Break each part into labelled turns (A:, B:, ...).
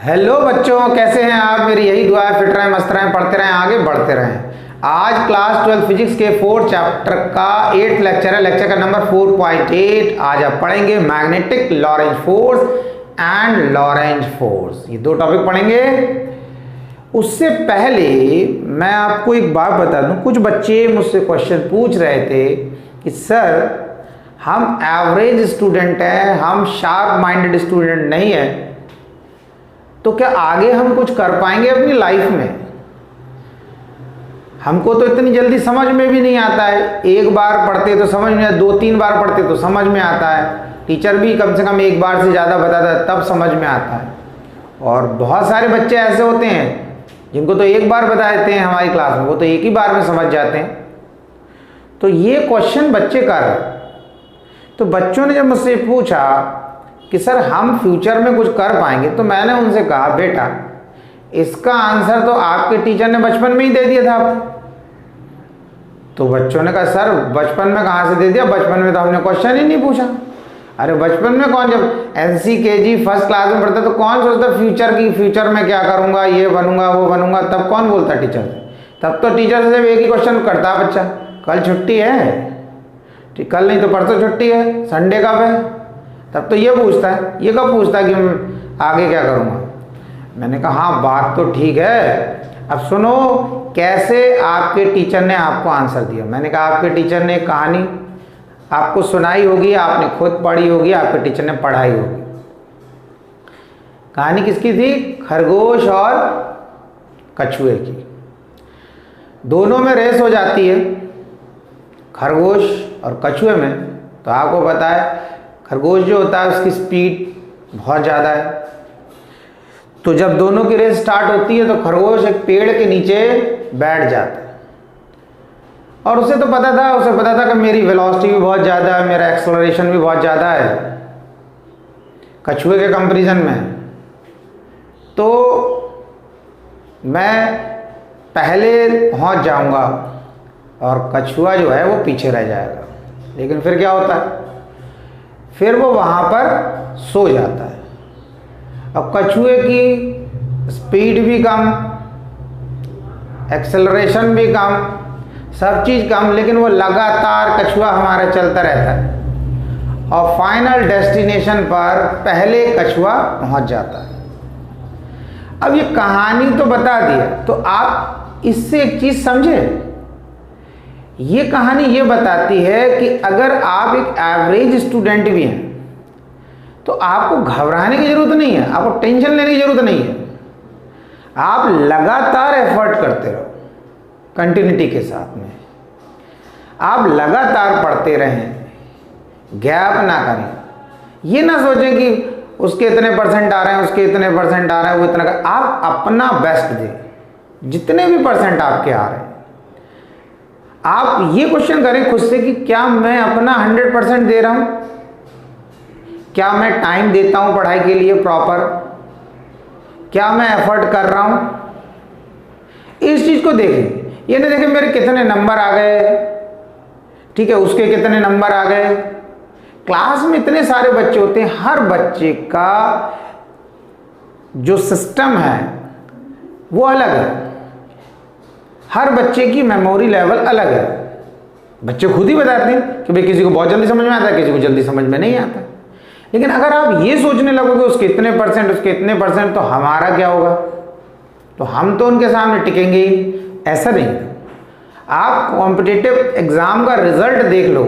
A: Hello बच्चों, कैसे हैं आप। मेरी यही दुआ है, फिट रहें, मस्त रहें, पढ़ते रहें, आगे बढ़ते रहें। आज क्लास 12 फिजिक्स के 4th चैप्टर का 8th लेक्चर है। लेक्चर का नंबर 4.8। आज आप पढ़ेंगे magnetic Lorentz force and Lorentz force. ये दो टॉपिक पढ़ेंगे। उससे पहले मैं आपको एक बात बता दूं, कुछ बच्चे मुझसे क्वेश्चन पूछ रहे थे कि सर हम एवरेज स्टूडेंट हैं, हम शार्प माइंडेड स्टूडेंट नहीं है, तो क्या आगे हम कुछ कर पाएंगे अपनी लाइफ में। हमको तो इतनी जल्दी समझ में भी नहीं आता है। एक बार पढ़ते तो समझ में, 2-3 बार पढ़ते तो समझ में आता है। टीचर भी कम से कम एक बार से ज़्यादा बताता है तब समझ में आता है। और बहुत सारे बच्चे ऐसे होते हैं जिनको तो एक बार बता देते हैं हमारी क्लास में, वो तो एक ही बार में समझ जाते हैं। तो ये क्वेश्चन बच्चे कर रहे, तो बच्चों ने जब मुझसे पूछा कि सर हम फ्यूचर में कुछ कर पाएंगे, तो मैंने उनसे कहा बेटा इसका आंसर तो आपके टीचर ने बचपन में ही दे दिया था आपको। तो बच्चों ने कहा सर बचपन में कहाँ से दे दिया, बचपन में तो हमने क्वेश्चन ही नहीं पूछा। अरे बचपन में कौन, जब NCKG फर्स्ट क्लास में पढ़ता तो कौन सोचता फ्यूचर में क्या करूँगा, ये बनूंगा वो बनूंगा, तब कौन बोलता टीचर से। तब तो टीचर से सिर्फ एक ही क्वेश्चन करता बच्चा, कल छुट्टी है, कल नहीं तो परसों छुट्टी है, संडे कब है। तब तो ये पूछता है, ये कब पूछता है कि मैं आगे क्या करूँगा। मैंने कहा हाँ बात तो ठीक है, अब सुनो कैसे आपके टीचर ने आपको आंसर दिया। मैंने कहा आपके टीचर ने कहानी आपको सुनाई होगी, आपने खुद पढ़ी होगी, आपके टीचर ने पढ़ाई होगी। कहानी किसकी थी, खरगोश और कछुए की। दोनों में रेस हो जाती है, खरगोश और कछुए में। तो आपको पता है खरगोश जो होता है उसकी स्पीड बहुत ज़्यादा है। तो जब दोनों की रेस स्टार्ट होती है तो खरगोश एक पेड़ के नीचे बैठ जाता है। और उसे पता था कि मेरी वेलोसिटी भी बहुत ज़्यादा है, मेरा एक्सेलरेशन भी बहुत ज़्यादा है कछुए के कंपैरिजन में। तो मैं पहले पहुंच जाऊंगा और कछुआ जो है वो पीछे रह जाएगा। लेकिन फिर क्या होता है, फिर वो वहाँ पर सो जाता है। अब कछुए की स्पीड भी कम, एक्सेलरेशन भी कम, सब चीज़ कम, लेकिन वो लगातार कछुआ हमारा चलता रहता है और फाइनल डेस्टिनेशन पर पहले कछुआ पहुँच जाता है। अब ये कहानी तो बता दिया, तो आप इससे एक चीज़ समझे। ये कहानी ये बताती है कि अगर आप एक एवरेज स्टूडेंट भी हैं तो आपको घबराने की ज़रूरत नहीं है, आपको टेंशन लेने की ज़रूरत नहीं है। आप लगातार एफर्ट करते रहो कंटिन्यूटी के साथ में। आप लगातार पढ़ते रहें, गैप ना करें। ये ना सोचें कि उसके इतने परसेंट आ रहे हैं, उसके इतने परसेंट आ रहे हैं, वो इतना कर। आप अपना बेस्ट दें, जितने भी परसेंट आपके आ रहे हैं। आप ये क्वेश्चन करें खुद से कि क्या मैं अपना 100% दे रहा हूँ, क्या मैं टाइम देता हूँ पढ़ाई के लिए प्रॉपर, क्या मैं एफर्ट कर रहा हूँ। इस चीज़ को देखें। ये नहीं देखें मेरे कितने नंबर आ गए, ठीक है, उसके कितने नंबर आ गए। क्लास में इतने सारे बच्चे होते हैं, हर बच्चे का जो सिस्टम है वो अलग है, हर बच्चे की मेमोरी लेवल अलग है। बच्चे खुद ही बताते हैं कि भाई किसी को बहुत जल्दी समझ में आता है, किसी को जल्दी समझ में नहीं आता। लेकिन अगर आप ये सोचने लगोगे उसके इतने परसेंट, उसके इतने परसेंट, तो हमारा क्या होगा, तो हम तो उनके सामने टिकेंगे ही। ऐसा नहीं। आप कॉम्पिटिटिव एग्जाम का रिजल्ट देख लो,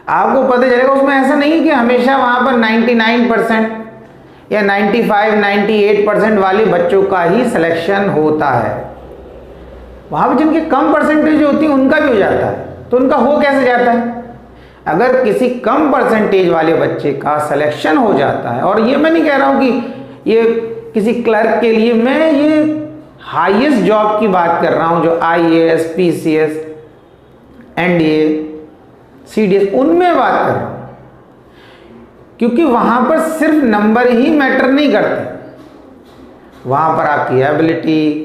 A: आपको पता चलेगा उसमें ऐसा नहीं है कि हमेशा वहाँ पर 99% या 95-98% वाले बच्चों का ही सिलेक्शन होता है। वहाँ पर जिनके कम परसेंटेज होती है उनका भी हो जाता है। तो उनका हो कैसे जाता है, अगर किसी कम परसेंटेज वाले बच्चे का सिलेक्शन हो जाता है, और ये मैं नहीं कह रहा हूँ कि ये किसी क्लर्क के लिए, मैं ये हाईएस्ट जॉब की बात कर रहा हूँ जो IAS, PCS, NDA, CDS, उनमें बात कर रहा हूँ। क्योंकि वहाँ पर सिर्फ नंबर ही मैटर नहीं करते, वहाँ पर आपकी एबिलिटी,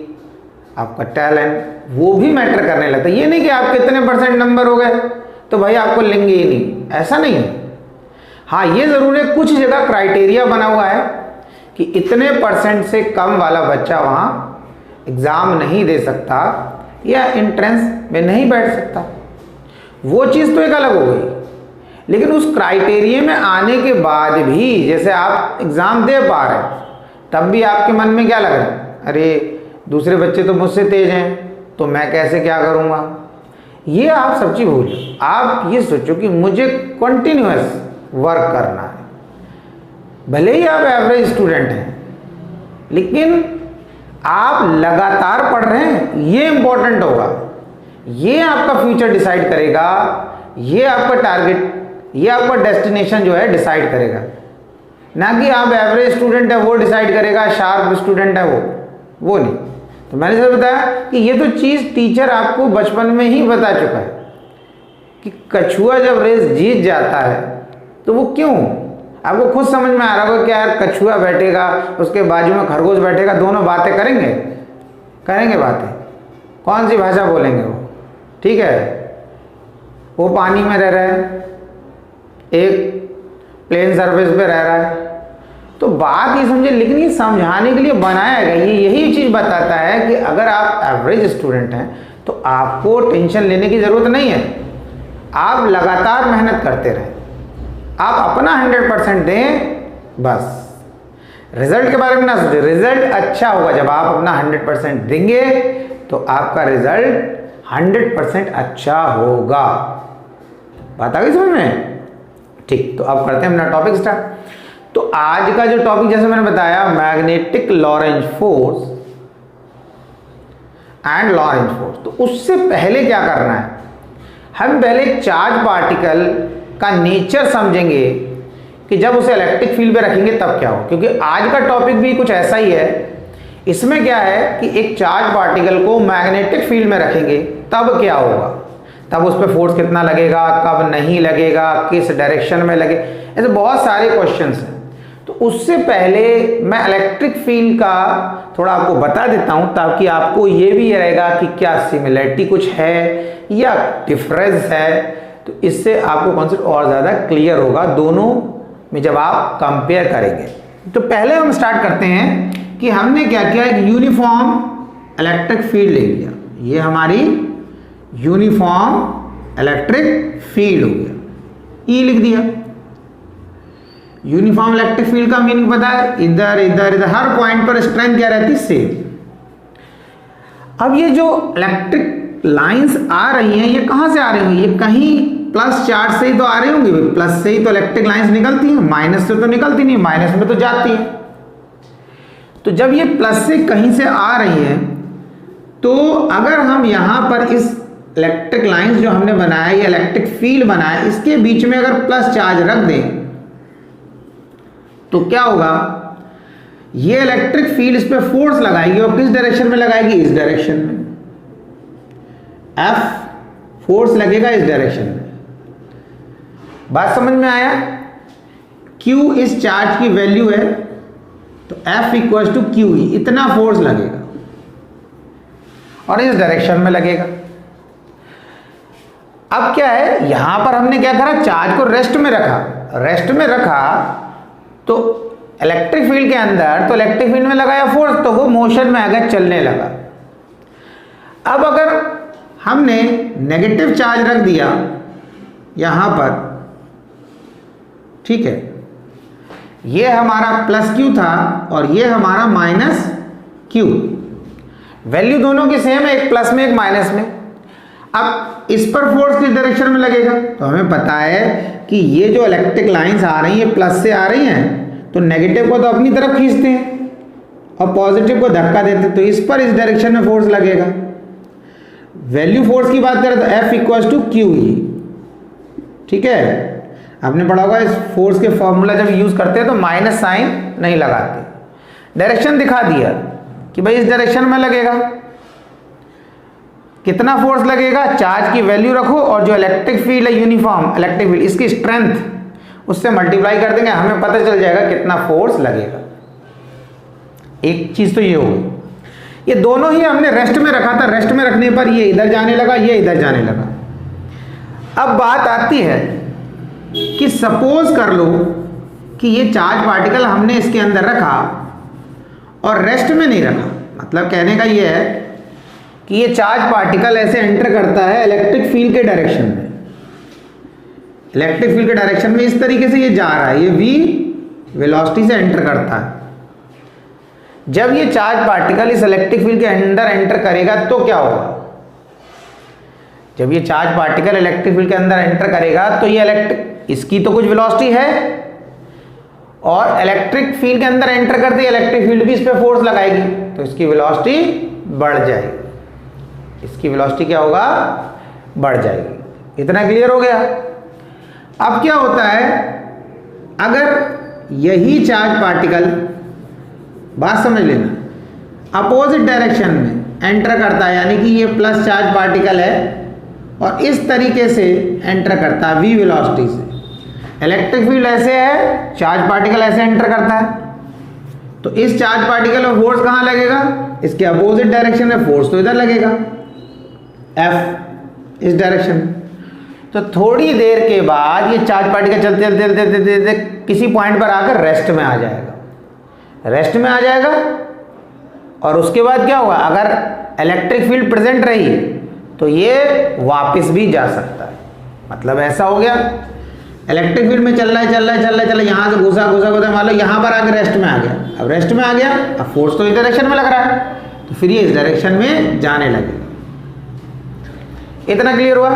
A: आपका टैलेंट, वो भी मैटर करने लगता है। ये नहीं कि आप कितने परसेंट नंबर हो गए तो भाई आपको लेंगे ही नहीं, ऐसा नहीं है। हाँ ये ज़रूर है कुछ जगह क्राइटेरिया बना हुआ है कि इतने परसेंट से कम वाला बच्चा वहाँ एग्ज़ाम नहीं दे सकता या एंट्रेंस में नहीं बैठ सकता। वो चीज़ तो एक अलग हो गई, लेकिन उस क्राइटेरिया में आने के बाद भी जैसे आप एग्ज़ाम दे पा रहे हैं, तब भी आपके मन में क्या लग रहा है, अरे दूसरे बच्चे तो मुझसे तेज हैं तो मैं कैसे क्या करूँगा। ये आप सब चीज़ भूल जाओ। आप ये सोचो कि मुझे कंटिन्यूअस वर्क करना है। भले ही आप एवरेज स्टूडेंट हैं, लेकिन आप लगातार पढ़ रहे हैं, ये इंपॉर्टेंट होगा। ये आपका फ्यूचर डिसाइड करेगा, ये आपका टारगेट, ये आपका डेस्टिनेशन जो है डिसाइड करेगा। ना कि आप एवरेज स्टूडेंट है वो डिसाइड करेगा, शार्प स्टूडेंट है वो नहीं। तो मैंने सर बताया कि ये तो चीज़ टीचर आपको बचपन में ही बता चुका है कि कछुआ जब रेस जीत जाता है तो वो क्यों। आपको खुद समझ में आ रहा होगा कि यार कछुआ बैठेगा, उसके बाजू में खरगोश बैठेगा, दोनों बातें करेंगे बातें। कौन सी भाषा बोलेंगे वो, ठीक है। वो पानी में रह रहा है, एक प्लेन सरफेस पे रह रहा है। तो बात ये समझे, लेकिन ये समझाने के लिए बनाया गया, ये यही चीज़ बताता है कि अगर आप एवरेज स्टूडेंट हैं तो आपको टेंशन लेने की ज़रूरत नहीं है। आप लगातार मेहनत करते रहें, आप अपना 100% दें, बस। रिजल्ट के बारे में ना सोचें, रिजल्ट अच्छा होगा जब आप अपना 100% देंगे तो आपका रिजल्ट 100% अच्छा होगा। बात आ गई समझ में? ठीक, तो अब करते हैं अपना टॉपिक स्टार्ट। तो आज का जो टॉपिक जैसे मैंने बताया, magnetic Lorentz force and Lorentz force. तो उससे पहले क्या करना है, हम पहले एक चार्ज पार्टिकल का नेचर समझेंगे कि जब उसे इलेक्ट्रिक फील्ड पे रखेंगे तब क्या हो। क्योंकि आज का टॉपिक भी कुछ ऐसा ही है। इसमें क्या है कि एक चार्ज पार्टिकल को मैग्नेटिक फील्ड में रखेंगे तब क्या होगा, तब उस पर फोर्स कितना लगेगा, कब नहीं लगेगा, किस डायरेक्शन में लगे, ऐसे बहुत सारे क्वेश्चंस हैं। तो उससे पहले मैं इलेक्ट्रिक फील्ड का थोड़ा आपको बता देता हूं, ताकि आपको ये भी रहेगा कि क्या सिमिलरिटी कुछ है या डिफरेंस है। तो इससे आपको कॉन्सेप्ट और ज़्यादा क्लियर होगा दोनों में जब आप कंपेयर करेंगे। तो पहले हम स्टार्ट करते हैं कि हमने क्या किया, एक यूनिफॉर्म इलेक्ट्रिक फील्ड ले लिया। ये हमारी यूनिफॉर्म इलेक्ट्रिक फील्ड हो गया, ई लिख दिया। यूनिफॉर्म इलेक्ट्रिक फील्ड का मीनिंग पता है, इधर इधर इधर हर पॉइंट पर स्ट्रेंथ क्या रहती है, सेम। अब ये जो इलेक्ट्रिक लाइंस आ रही हैं, ये कहां से आ रही हैं, ये कहीं प्लस चार्ज से ही तो आ रही होंगी। प्लस से ही तो इलेक्ट्रिक लाइंस निकलती हैं, माइनस से तो निकलती नहीं, माइनस में तो जाती है। तो जब ये प्लस से कहीं से आ रही हैं, तो अगर हम यहां पर इस इलेक्ट्रिक लाइंस जो हमने बनाया, ये इलेक्ट्रिक फील्ड बनाया, इसके बीच में अगर प्लस चार्ज रख दें तो क्या होगा, ये इलेक्ट्रिक फील्ड इस पे फोर्स लगाएगी और किस डायरेक्शन में लगाएगी, इस डायरेक्शन में। F फोर्स लगेगा इस डायरेक्शन में। बात समझ में आया? Q इस चार्ज की वैल्यू है, तो F इक्वल टू QE, इतना फोर्स लगेगा और इस डायरेक्शन में लगेगा। अब क्या है, यहां पर हमने क्या करा, चार्ज को रेस्ट में रखा तो इलेक्ट्रिक फील्ड के अंदर, तो इलेक्ट्रिक फील्ड में लगाया फोर्स, तो वो मोशन में आगे चलने लगा। अब अगर हमने नेगेटिव चार्ज रख दिया यहां पर, ठीक है, ये हमारा प्लस क्यू था और ये हमारा माइनस क्यू। वैल्यू दोनों की सेम है, एक प्लस में एक माइनस में। अब इस पर फोर्स किस डायरेक्शन में लगेगा, तो हमें पता है कि ये जो इलेक्ट्रिक लाइंस आ रही हैं प्लस से आ रही हैं, तो नेगेटिव को तो अपनी तरफ खींचते हैं और पॉजिटिव को धक्का देते हैं, तो इस पर इस डायरेक्शन में फोर्स लगेगा। वैल्यू फोर्स की बात करें तो F इक्वल टू QE, ठीक है। आपने पढ़ा होगा इस फोर्स के फॉर्मूला जब यूज करते हैं तो माइनस साइन नहीं लगाते, डायरेक्शन दिखा दिया कि भाई इस डायरेक्शन में लगेगा। कितना फोर्स लगेगा, चार्ज की वैल्यू रखो और जो इलेक्ट्रिक फील्ड है यूनिफॉर्म इलेक्ट्रिक फील्ड, इसकी स्ट्रेंथ उससे मल्टीप्लाई कर देंगे, हमें पता चल जाएगा कितना फोर्स लगेगा। एक चीज तो ये हो गई। ये दोनों ही हमने रेस्ट में रखा था, रेस्ट में रखने पर ये इधर जाने लगा, ये इधर जाने लगा। अब बात आती है कि सपोज कर लो कि ये चार्ज पार्टिकल हमने इसके अंदर रखा और रेस्ट में नहीं रखा। मतलब कहने का ये है कि ये चार्ज पार्टिकल ऐसे एंटर करता है इलेक्ट्रिक फील्ड के डायरेक्शन में, इलेक्ट्रिक फील्ड के डायरेक्शन में इस तरीके से ये जा रहा है, ये v वेलोसिटी से एंटर करता है। जब ये चार्ज पार्टिकल इस इलेक्ट्रिक फील्ड के अंदर एंटर करेगा तो क्या होगा? जब ये चार्ज पार्टिकल इलेक्ट्रिक फील्ड के अंदर एंटर करेगा तो ये इलेक्ट्रिक, इसकी तो कुछ वेलोसिटी है और इलेक्ट्रिक फील्ड के अंदर एंटर करते ही इलेक्ट्रिक फील्ड भी इस पर फोर्स लगाएगी तो इसकी वेलोसिटी बढ़ जाएगी। इसकी वेलोसिटी क्या होगा? बढ़ जाएगी। इतना क्लियर हो गया? अब क्या होता है, अगर यही चार्ज पार्टिकल, बात समझ लेना, अपोजिट डायरेक्शन में एंटर करता है, यानी कि ये प्लस चार्ज पार्टिकल है और इस तरीके से एंटर करता है v वेलोसिटी से। इलेक्ट्रिक फील्ड ऐसे है, चार्ज पार्टिकल ऐसे एंटर करता है, तो इस चार्ज पार्टिकल में फोर्स कहाँ लगेगा? इसके अपोजिट डायरेक्शन में फोर्स तो इधर लगेगा F, इस डायरेक्शन में। तो थोड़ी देर के बाद ये चार्ज पार्टिकल चलते चलते चलते चलते किसी पॉइंट पर आकर रेस्ट में आ जाएगा, रेस्ट में आ जाएगा और उसके बाद क्या होगा? अगर इलेक्ट्रिक फील्ड प्रेजेंट रही तो ये वापस भी जा सकता है। मतलब ऐसा हो गया, इलेक्ट्रिक फील्ड में चल रहा है चल रहा है चल रहा है चल रहा है, यहाँ से घुसा घुसा घुसा, मान लो यहाँ पर आकर रेस्ट में आ गया। अब रेस्ट में आ गया, अब फोर्स तो इस डायरेक्शन में लग रहा है तो फिर ये इस डायरेक्शन में जाने लगेगा। इतना क्लियर हुआ?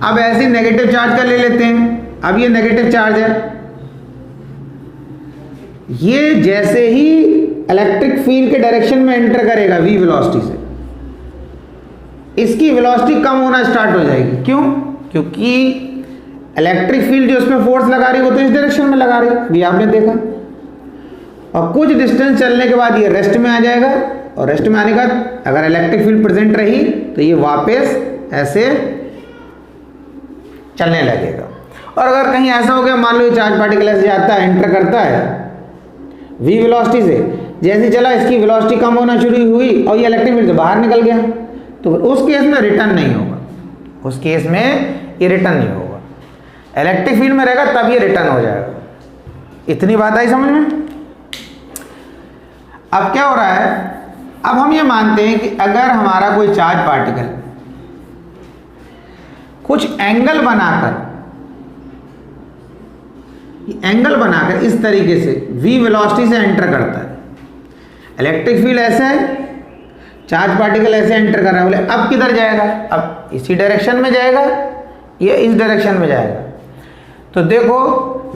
A: अब ऐसे नेगेटिव चार्ज का ले लेते हैं। अब ये नेगेटिव चार्ज है, ये जैसे ही इलेक्ट्रिक फील्ड के डायरेक्शन में एंटर करेगा v वेलोसिटी से, इसकी वेलोसिटी कम होना स्टार्ट हो जाएगी। क्यों? क्योंकि इलेक्ट्रिक फील्ड जो उसमें फोर्स लगा रही है वो तो इस डायरेक्शन में लगा रही है, ये आपने देखा। और कुछ डिस्टेंस चलने के बाद ये रेस्ट में आ जाएगा और रेस्ट में आने के बाद अगर इलेक्ट्रिक फील्ड प्रेजेंट रही तो ये वापस ऐसे चलने लगेगा। और अगर कहीं ऐसा हो गया, मान लो चार्ज पार्टिकल ऐसे जाता है, एंटर करता है v वेलोसिटी से, जैसे चला इसकी वेलोसिटी कम होना शुरू हुई और ये इलेक्ट्रिक फील्ड से बाहर निकल गया, तो उस केस में रिटर्न नहीं होगा, उस केस में ये रिटर्न नहीं होगा। इलेक्ट्रिक फील्ड में रहेगा तब ये रिटर्न हो जाएगा। इतनी बात आई समझ में? अब क्या हो रहा है, अब हम ये मानते हैं कि अगर हमारा कोई चार्ज पार्टिकल कुछ एंगल बनाकर इस तरीके से v वेलोसिटी से एंटर करता है, इलेक्ट्रिक फील्ड ऐसे है, चार्ज पार्टिकल ऐसे एंटर कर रहा है, बोले अब किधर जाएगा? अब इसी डायरेक्शन में जाएगा, ये इस डायरेक्शन में जाएगा। तो देखो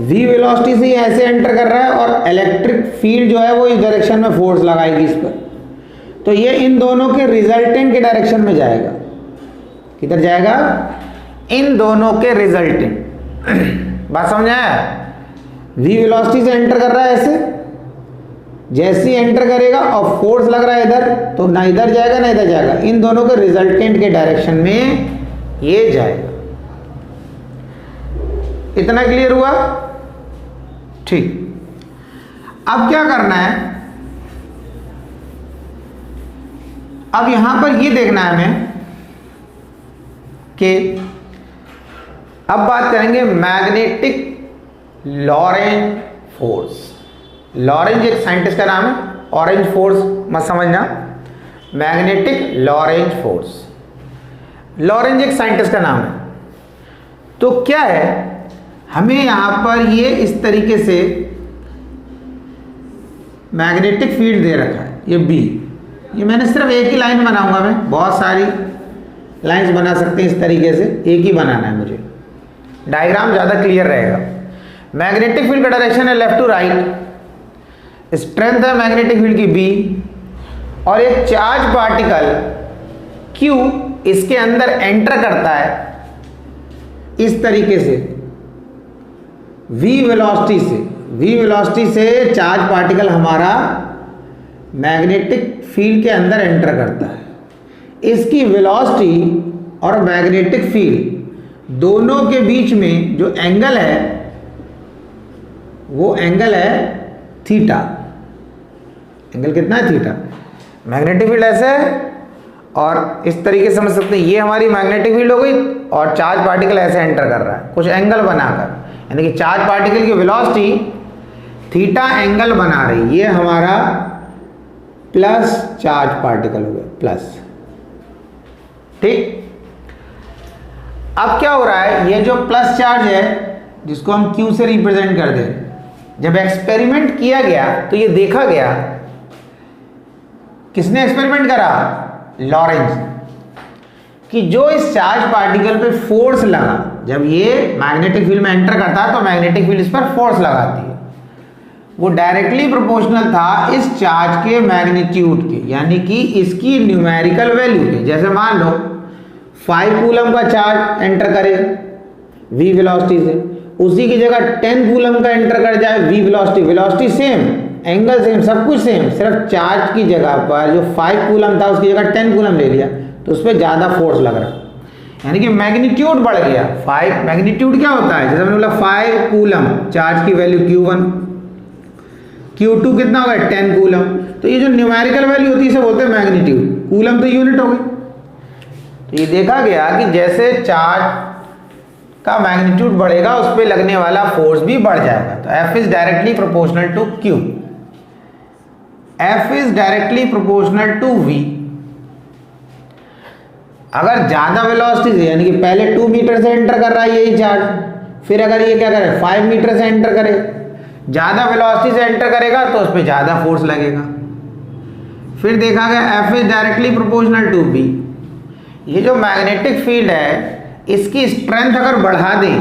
A: v वेलोसिटी से ये ऐसे एंटर कर रहा है और इलेक्ट्रिक फील्ड जो है वो इस डायरेक्शन में फोर्स लगाएगी इस पर, तो ये इन दोनों के रिजल्टेंट के डायरेक्शन में जाएगा। किधर जाएगा? इन दोनों के रिजल्टेंट। बात समझ आया? v वेलोसिटी से एंटर कर रहा है ऐसे, जैसे ही एंटर करेगा और फोर्स लग रहा है इधर, तो ना इधर जाएगा ना इधर जाएगा, इन दोनों के रिजल्टेंट के डायरेक्शन में ये जाएगा। इतना क्लियर हुआ? ठीक। अब क्या करना है, अब यहां पर ये देखना है हमें कि अब बात करेंगे मैग्नेटिक लॉरेंज फोर्स। लॉरेंज एक साइंटिस्ट का नाम है, ऑरेंज फोर्स मत समझना, मैग्नेटिक लॉरेंज फोर्स। लॉरेंज एक साइंटिस्ट का नाम है। तो क्या है, हमें यहां पर ये इस तरीके से मैग्नेटिक फील्ड दे रखा है, ये B। ये मैंने सिर्फ एक ही लाइन बनाऊंगा, मैं बहुत सारी लाइंस बना सकते हैं इस तरीके से, एक ही बनाना है मुझे, डायग्राम ज़्यादा क्लियर रहेगा। मैग्नेटिक फील्ड का डायरेक्शन है लेफ्ट टू राइट, स्ट्रेंथ है मैग्नेटिक फील्ड की B, और एक चार्ज पार्टिकल Q इसके अंदर एंटर करता है इस तरीके से v वेलोसिटी से चार्ज पार्टिकल हमारा मैग्नेटिक फील्ड के अंदर एंटर करता है। इसकी वेलोसिटी और मैग्नेटिक फील्ड दोनों के बीच में जो एंगल है वो एंगल है थीटा। एंगल कितना है? थीटा। मैग्नेटिक फील्ड ऐसे है और इस तरीके से समझ सकते हैं, ये हमारी मैग्नेटिक फील्ड हो गई और चार्ज पार्टिकल ऐसे एंटर कर रहा है कुछ एंगल बनाकर, यानी कि चार्ज पार्टिकल की वेलोसिटी थीटा एंगल बना रही, ये हमारा प्लस चार्ज पार्टिकल हो गया प्लस। ठीक, अब क्या हो रहा है, ये जो प्लस चार्ज है जिसको हम Q से रिप्रेजेंट कर दें, जब एक्सपेरिमेंट किया गया तो ये देखा गया, किसने एक्सपेरिमेंट करा, लॉरेंज, कि जो इस चार्ज पार्टिकल पे फोर्स लगा, जब ये मैग्नेटिक फील्ड में एंटर करता है तो मैग्नेटिक फील्ड इस पर फोर्स लगाती है, वो डायरेक्टली प्रोपोर्शनल था इस चार्ज के मैग्नीट्यूड के, यानी कि इसकी न्यूमेरिकल वैल्यू के। जैसे मान लो 5 कूलम का चार्ज एंटर करे v वेलोसिटी से, उसी की जगह 10 कूलम का एंटर कर जाए v velocity same, angle same, सब कुछ सेम, सिर्फ चार्ज की जगह पर जो 5 कूलम था उसकी जगह 10 कूलम ले लिया तो उस पर ज़्यादा फोर्स लग रहा है, यानी कि मैग्नीट्यूड बढ़ गया। 5 मैग्नीट्यूड क्या होता है, जैसे हमने बोला 5 कूलम, चार्ज की वैल्यू Q1, Q2 कितना होगा 10 कूलम, तो ये जो न्यूमेरिकल वैल्यू होती है इसे बोलते हैं मैग्नीट्यूड, कूलम तो यूनिट हो गई। तो ये देखा गया कि जैसे चार्ज का मैग्नीट्यूड बढ़ेगा उस पर लगने वाला फोर्स भी बढ़ जाएगा। तो F is directly proportional to Q, F is directly proportional to V। अगर ज्यादा वेलोसिटी से, यानी कि पहले 2 मीटर से एंटर कर रहा है यही चार्ज, फिर अगर ये क्या करे 5 मीटर से एंटर करे, ज्यादा वेलोसिटी से एंटर करेगा तो उस पर ज्यादा फोर्स लगेगा। फिर देखा गया F is directly proportional to B। ये जो मैग्नेटिक फील्ड है इसकी स्ट्रेंथ अगर बढ़ा दें,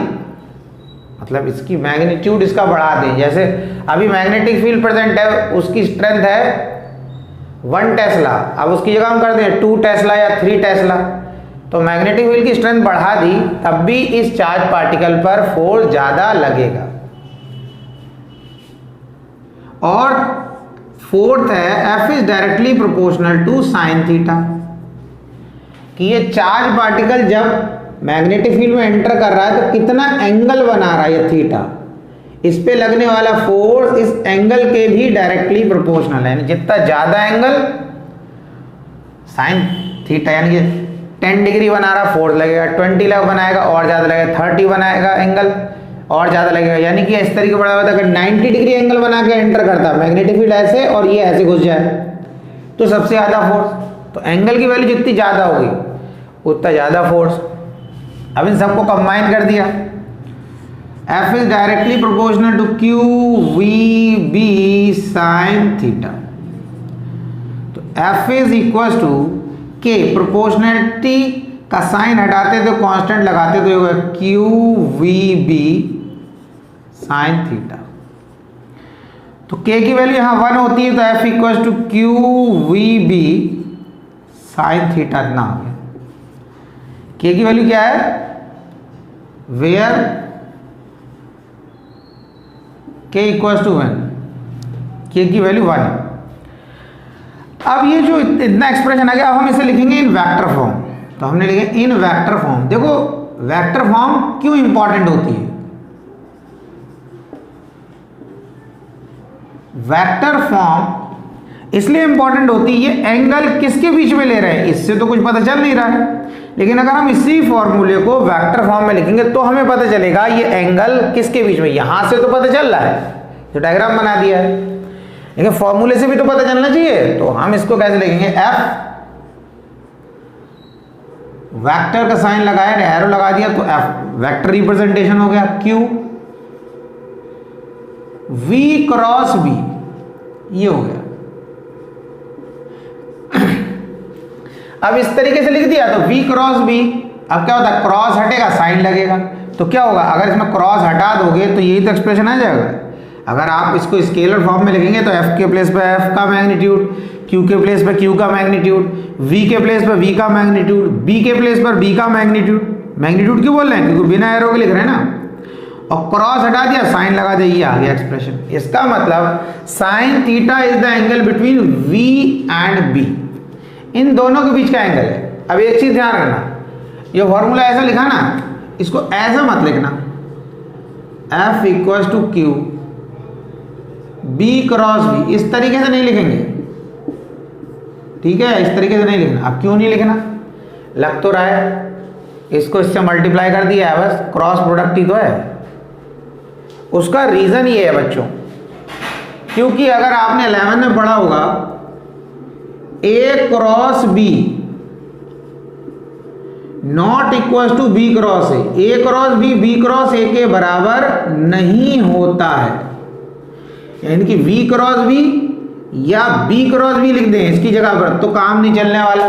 A: मतलब इसकी मैग्नीट्यूड इसका बढ़ा दें, जैसे अभी मैग्नेटिक फील्ड प्रेजेंट है उसकी स्ट्रेंथ है 1 टेस्ला, अब उसकी जगह हम कर दें 2 टेस्ला या 3 टेस्ला, तो मैग्नेटिक फील्ड की स्ट्रेंथ बढ़ा दी तब भी इस चार्ज पार्टिकल पर फोर्स ज्यादा लगेगा। और फोर्थ है F is directly proportional to sine theta, कि ये चार्ज पार्टिकल जब मैग्नेटिक फील्ड में एंटर कर रहा है तो कितना एंगल बना रहा है ये थीटा, इस पे लगने वाला फोर्स इस एंगल के भी डायरेक्टली प्रोपोर्शनल है, जितना ज्यादा एंगल साइन थीटा, यानी कि 10 डिग्री बना रहा फोर्स लगेगा, 20 लग बनाएगा और ज्यादा लगेगा, 30 बनाएगा एंगल और ज्यादा लगेगा, यानी कि इस तरीके बढ़ा हुआ था। अगर 90 डिग्री एंगल बना के एंटर करता मैग्नेटिक फील्ड ऐसे और ये ऐसे घुस जाए तो सबसे ज्यादा फोर्स, तो एंगल की वैल्यू जितनी ज्यादा होगी उतना ज्यादा फोर्स। अब इन सबको कंबाइन कर दिया, F is directly proportional to Q V B sine theta, तो F is equal to K, proportionality का साइन हटाते तो कांस्टेंट लगाते तो होगा Q V B sine theta. तो K की वैल्यू यहाँ 1 होती है तो F equal to Q V B sine theta इतना हो गया। K की वैल्यू क्या है, where K equal to 1, K की वैल्यू 1 है। अब ये जो इतना एक्सप्रेशन आ गया, अब हम इसे लिखेंगे इन वेक्टर फॉर्म, तो हमने लिखे इन वेक्टर फॉर्म। देखो वेक्टर फॉर्म क्यों इंपॉर्टेंट होती है, वेक्टर फॉर्म इसलिए इंपॉर्टेंट होती है, ये एंगल किसके बीच में ले रहे हैं इससे तो कुछ पता चल नहीं रहा है, लेकिन अगर हम इसी फॉर्मूले को वेक्टर फॉर्म में लिखेंगे तो हमें पता चलेगा ये एंगल किसके बीच में, यहां से तो पता चल रहा है, जो डायग्राम बना दिया है, लेकिन फॉर्मूले से भी तो पता चलना चाहिए। तो हम इसको कैसे लिखेंगे, F वेक्टर का साइन लगाया, एरो लगा दिया तो F वेक्टर रिप्रेजेंटेशन हो गया, Q V क्रॉस B ये हो गया। अब इस तरीके से लिख दिया तो V क्रॉस B, अब क्या होता है क्रॉस हटेगा साइन लगेगा, तो क्या होगा अगर इसमें क्रॉस हटा दोगे तो यही तो एक्सप्रेशन आ जाएगा। अगर आप इसको स्केलर फॉर्म में लिखेंगे तो F के प्लेस पे F का मैग्नीट्यूड, Q के प्लेस पे Q का मैग्नीट्यूड, V के प्लेस पे V का मैग्नीट्यूड, B के प्लेस पर B का मैग्नीट्यूड। मैग्नीट्यूड क्यों बोल रहे हैं, क्योंकि बिना एरो के लिख रहे हैं ना, और क्रॉस हटा दिया साइन लगा दिया, ये आ गया एक्सप्रेशन। इसका मतलब sine theta is the angle between V and B, इन दोनों के बीच का एंगल है। अब एक चीज ध्यान रखना, ये फॉर्मूला ऐसा लिखा ना, इसको ऐसा मत लिखना, F equal to Q B cross B, इस तरीके से नहीं लिखेंगे, ठीक है, इस तरीके से नहीं लिखना। अब क्यों नहीं लिखना, लग तो रहा है इसको इससे मल्टीप्लाई कर दिया है, बस क्रॉस प्रोडक्ट ही तो है। उसका रीजन ये है बच्चों, क्योंकि अगर आपने 11 में पढ़ा होगा A cross B not equal to B cross A cross B cross A के बराबर नहीं होता है, यानी कि वी क्रॉस बी या बी क्रॉस बी लिख दें इसकी जगह पर तो काम नहीं चलने वाला।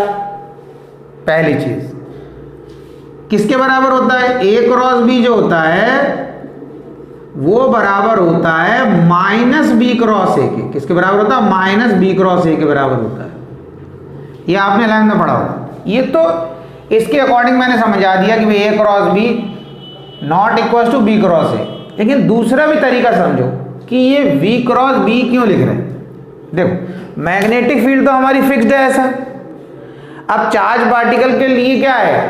A: पहली चीज किसके बराबर होता है, ए क्रॉस बी जो होता है वो बराबर होता है माइनस बी क्रॉस ए के। किसके बराबर होता है, माइनस बी क्रॉस ए के बराबर होता है। ये आपने लाइन में पढ़ा होगा। ये तो इसके अकॉर्डिंग मैंने समझा दिया कि भाई A cross B not equal to B cross A. लेकिन दूसरा भी तरीका समझो कि ये वी क्रॉस बी क्यों लिख रहे हैं। देखो मैग्नेटिक फील्ड तो हमारी फिक्स्ड है ऐसा। अब चार्ज पार्टिकल के लिए क्या है,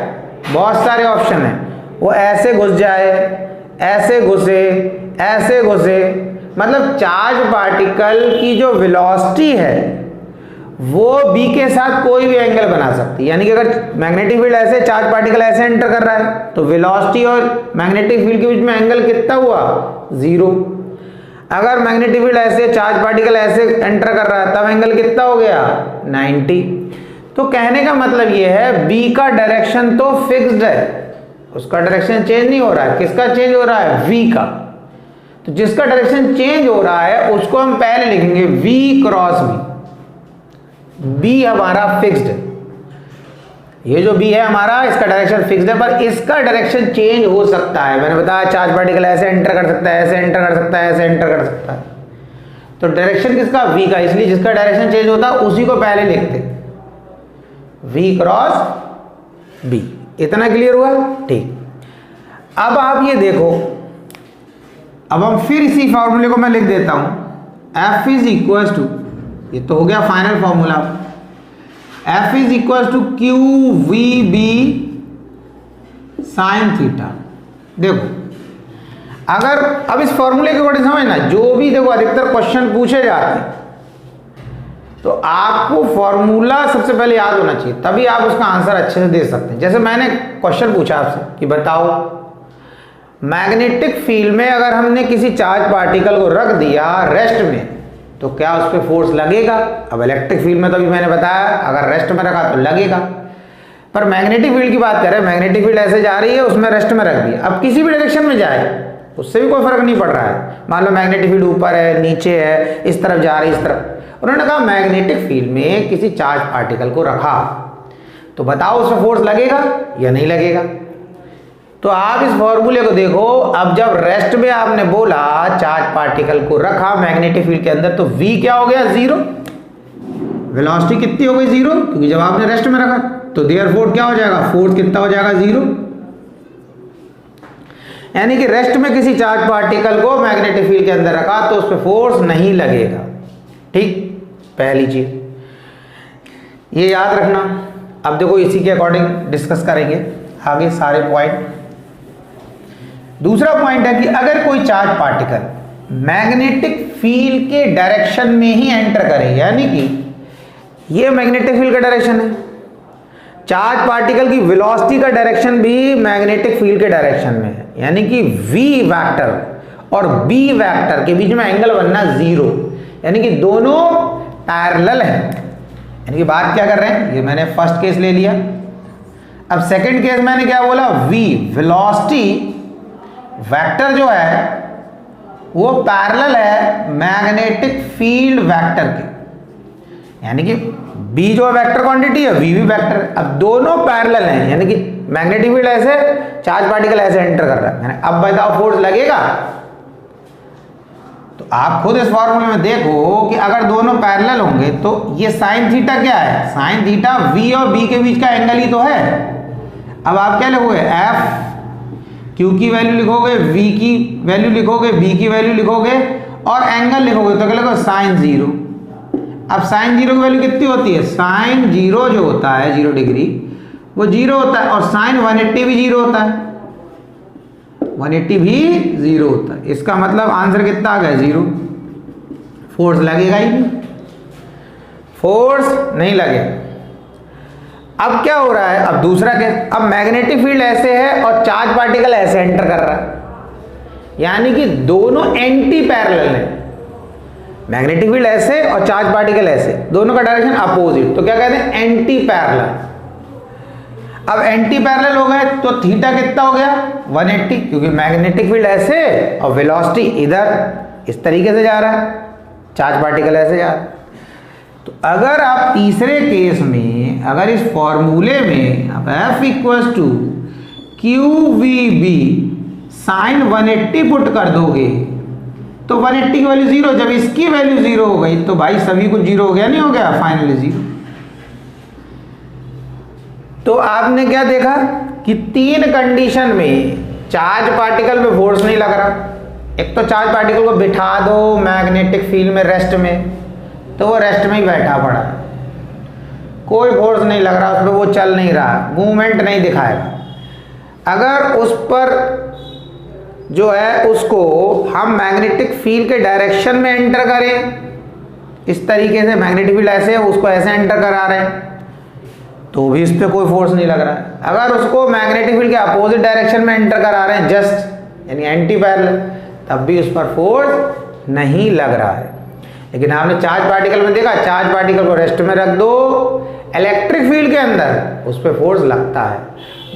A: बहुत सारे ऑप्शन है। वो ऐसे घुस जाए, ऐसे घुसे, ऐसे घुसे, मतलब चार्ज पार्टिकल की जो वेलोसिटी है वो बी के साथ कोई भी एंगल बना सकती है। यानी कि अगर मैग्नेटिक फील्ड ऐसे, चार्ज पार्टिकल ऐसे एंटर कर रहा है तो वेलोसिटी और मैग्नेटिक फील्ड के बीच में एंगल कितना हुआ, 0। अगर मैग्नेटिक फील्ड ऐसे, चार्ज पार्टिकल ऐसे एंटर कर रहा है तब एंगल कितना हो गया, 90। तो कहने का मतलब ये है बी का डायरेक्शन तो फिक्स्ड है, उसका डायरेक्शन चेंज नहीं हो रहा है। किसका चेंज हो रहा है, वी का। तो जिसका डायरेक्शन चेंज हो रहा है उसको हम पहले लिखेंगे वी क्रॉस बी। बी हमारा फिक्स्ड है, ये जो बी है हमारा इसका डायरेक्शन फिक्स्ड है, पर इसका डायरेक्शन चेंज हो सकता है। मैंने बताया चार्ज पार्टिकल ऐसे एंटर कर सकता है, ऐसे एंटर कर सकता है, ऐसे एंटर कर सकता है। तो डायरेक्शन किसका, वी का, इसलिए जिसका डायरेक्शन चेंज होता है उसी को पहले लिखते, वी क्रॉस बी। इतना क्लियर हुआ, ठीक। अब आप ये देखो, अब हम फिर इसी फॉर्मूले को मैं लिख देता हूं, F इज इक्वल टू, ये तो हो गया final formula, F is equal to Q V B sine theta. देखो अगर अब इस फॉर्मूले के अकॉर्डिंग समझना, जो भी देखो अधिकतर क्वेश्चन पूछे जाते हैं तो आपको फॉर्मूला सबसे पहले याद होना चाहिए, तभी आप उसका आंसर अच्छे से दे सकते हैं। जैसे मैंने क्वेश्चन पूछा आपसे कि बताओ मैग्नेटिक फील्ड में अगर हमने किसी चार्ज पार्टिकल को रख दिया रेस्ट में तो क्या उस पर फोर्स लगेगा। अब इलेक्ट्रिक फील्ड में तो अभी मैंने बताया अगर रेस्ट में रखा तो लगेगा, पर मैग्नेटिक फील्ड की बात करें, मैग्नेटिक फील्ड ऐसे जा रही है, उसमें रेस्ट में रख दिया। अब किसी भी डायरेक्शन में जाए उससे भी कोई फर्क नहीं पड़ रहा है। मान लो मैग्नेटिक फील्ड ऊपर है, नीचे है, इस तरफ जा रही है, इस तरफ। उन्होंने कहा मैग्नेटिक फील्ड में किसी चार्ज पार्टिकल को रखा तो बताओ उसमें फोर्स लगेगा या नहीं लगेगा। तो आप इस फॉर्मूले को देखो, अब जब रेस्ट में आपने बोला चार्ज पार्टिकल को रखा मैग्नेटिक फील्ड के अंदर तो V क्या हो गया, 0। वेलोसिटी कितनी हो गई, 0, क्योंकि जब आपने रेस्ट में रखा तो देयरफॉर क्या हो जाएगा, फोर्स कितना हो जाएगा, 0। यानी कि रेस्ट में किसी चार्ज पार्टिकल को मैग्नेटिक फील्ड के अंदर रखा तो उस पर फोर्स नहीं लगेगा। ठीक, पहली चीज ये याद रखना। अब देखो इसी के अकॉर्डिंग डिस्कस करेंगे आगे सारे पॉइंट। दूसरा पॉइंट है कि अगर कोई चार्ज पार्टिकल मैग्नेटिक फील्ड के डायरेक्शन में ही एंटर करे, यानी कि ये मैग्नेटिक फील्ड का डायरेक्शन है, चार्ज पार्टिकल की वेलोसिटी का डायरेक्शन भी मैग्नेटिक फील्ड के डायरेक्शन में है, यानी कि V वेक्टर और B वेक्टर के बीच में एंगल बनना 0, यानी कि दोनों पैरेलल है। यानी कि बात क्या कर रहे हैं, ये मैंने फर्स्ट केस ले लिया। अब सेकंड केस मैंने क्या बोला, V वेलोसिटी वेक्टर जो है वो पैरेलल है मैग्नेटिक फील्ड वेक्टर के, यानी कि B जो वेक्टर क्वांटिटी है, V भी वेक्टर है। अब दोनों पैरेलल हैं, यानी कि मैग्नेटिक फील्ड ऐसे, चार्ज पार्टिकल ऐसे एंटर कर रहा है। अब बताओ फोर्स लगेगा। तो आप खुद इस फॉर्मूले में देखो कि अगर दोनों पैरेलल होंगे तो ये साइन थीटा क्या है, साइन थीटा V और B के बीच का एंगल ही तो है। अब आप क्या लिखोगे, F Q की वैल्यू लिखोगे, V की वैल्यू लिखोगे, B की वैल्यू लिखोगे और एंगल लिखोगे तो क्या लिखोगे, साइन 0। अब साइन 0 की वैल्यू कितनी होती है, साइन 0 जो होता है 0 डिग्री वो 0 होता है, और साइन 180 भी 0 होता है, 180 भी 0 होता है। इसका मतलब आंसर कितना आ गया, 0। फोर्स लगेगा ही नहीं, फोर्स नहीं लगेगा। अब क्या हो रहा है, अब दूसरा केस, अब मैग्नेटिक फील्ड ऐसे है और चार्ज पार्टिकल ऐसे एंटर कर रहा है, यानी कि दोनों एंटी पैरेलल है। मैग्नेटिक फील्ड ऐसे और चार्ज पार्टिकल ऐसे, दोनों का डायरेक्शन अपोजिट, तो क्या कहते हैं, एंटी पैरेलल। अब एंटी पैरेलल हो गए तो थीटा कितना हो गया 180, क्योंकि मैग्नेटिक फील्ड ऐसे और वेलोसिटी इधर इस तरीके से जा रहा है, चार्ज पार्टिकल ऐसे जा रहा है। तो अगर आप तीसरे केस में अगर इस फॉर्मूले में आप F equals to QVB sine 180 put कर दोगे तो 180 की वैल्यू 0, जब इसकी वैल्यू 0 हो गई तो भाई सभी कुछ 0 हो गया, नहीं हो गया, फाइनली 0। तो आपने क्या देखा कि 3 कंडीशन में चार्ज पार्टिकल में फोर्स नहीं लग रहा। एक तो चार्ज पार्टिकल को बिठा दो मैग्नेटिक फील्ड में रेस्ट में, तो वो रेस्ट में ही बैठा पड़ा, कोई फोर्स नहीं लग रहा उस पर, वो चल नहीं रहा, मूवमेंट नहीं दिखाएगा। अगर उस पर जो है उसको हम मैग्नेटिक फील्ड के डायरेक्शन में एंटर करें, इस तरीके से मैग्नेटिक फील्ड ऐसे है, उसको ऐसे एंटर करा रहे हैं, तो भी इस पर कोई फोर्स नहीं लग रहा है। अगर उसको मैग्नेटिक फील्ड के अपोजिट डायरेक्शन में एंटर करा रहे हैं जस्ट यानी एंटी पैरेलल, तब भी उस पर फोर्स नहीं लग रहा है। लेकिन आपने चार्ज पार्टिकल में देखा, चार्ज पार्टिकल को रेस्ट में रख दो, इलेक्ट्रिक फील्ड के अंदर उस पर फोर्स लगता है,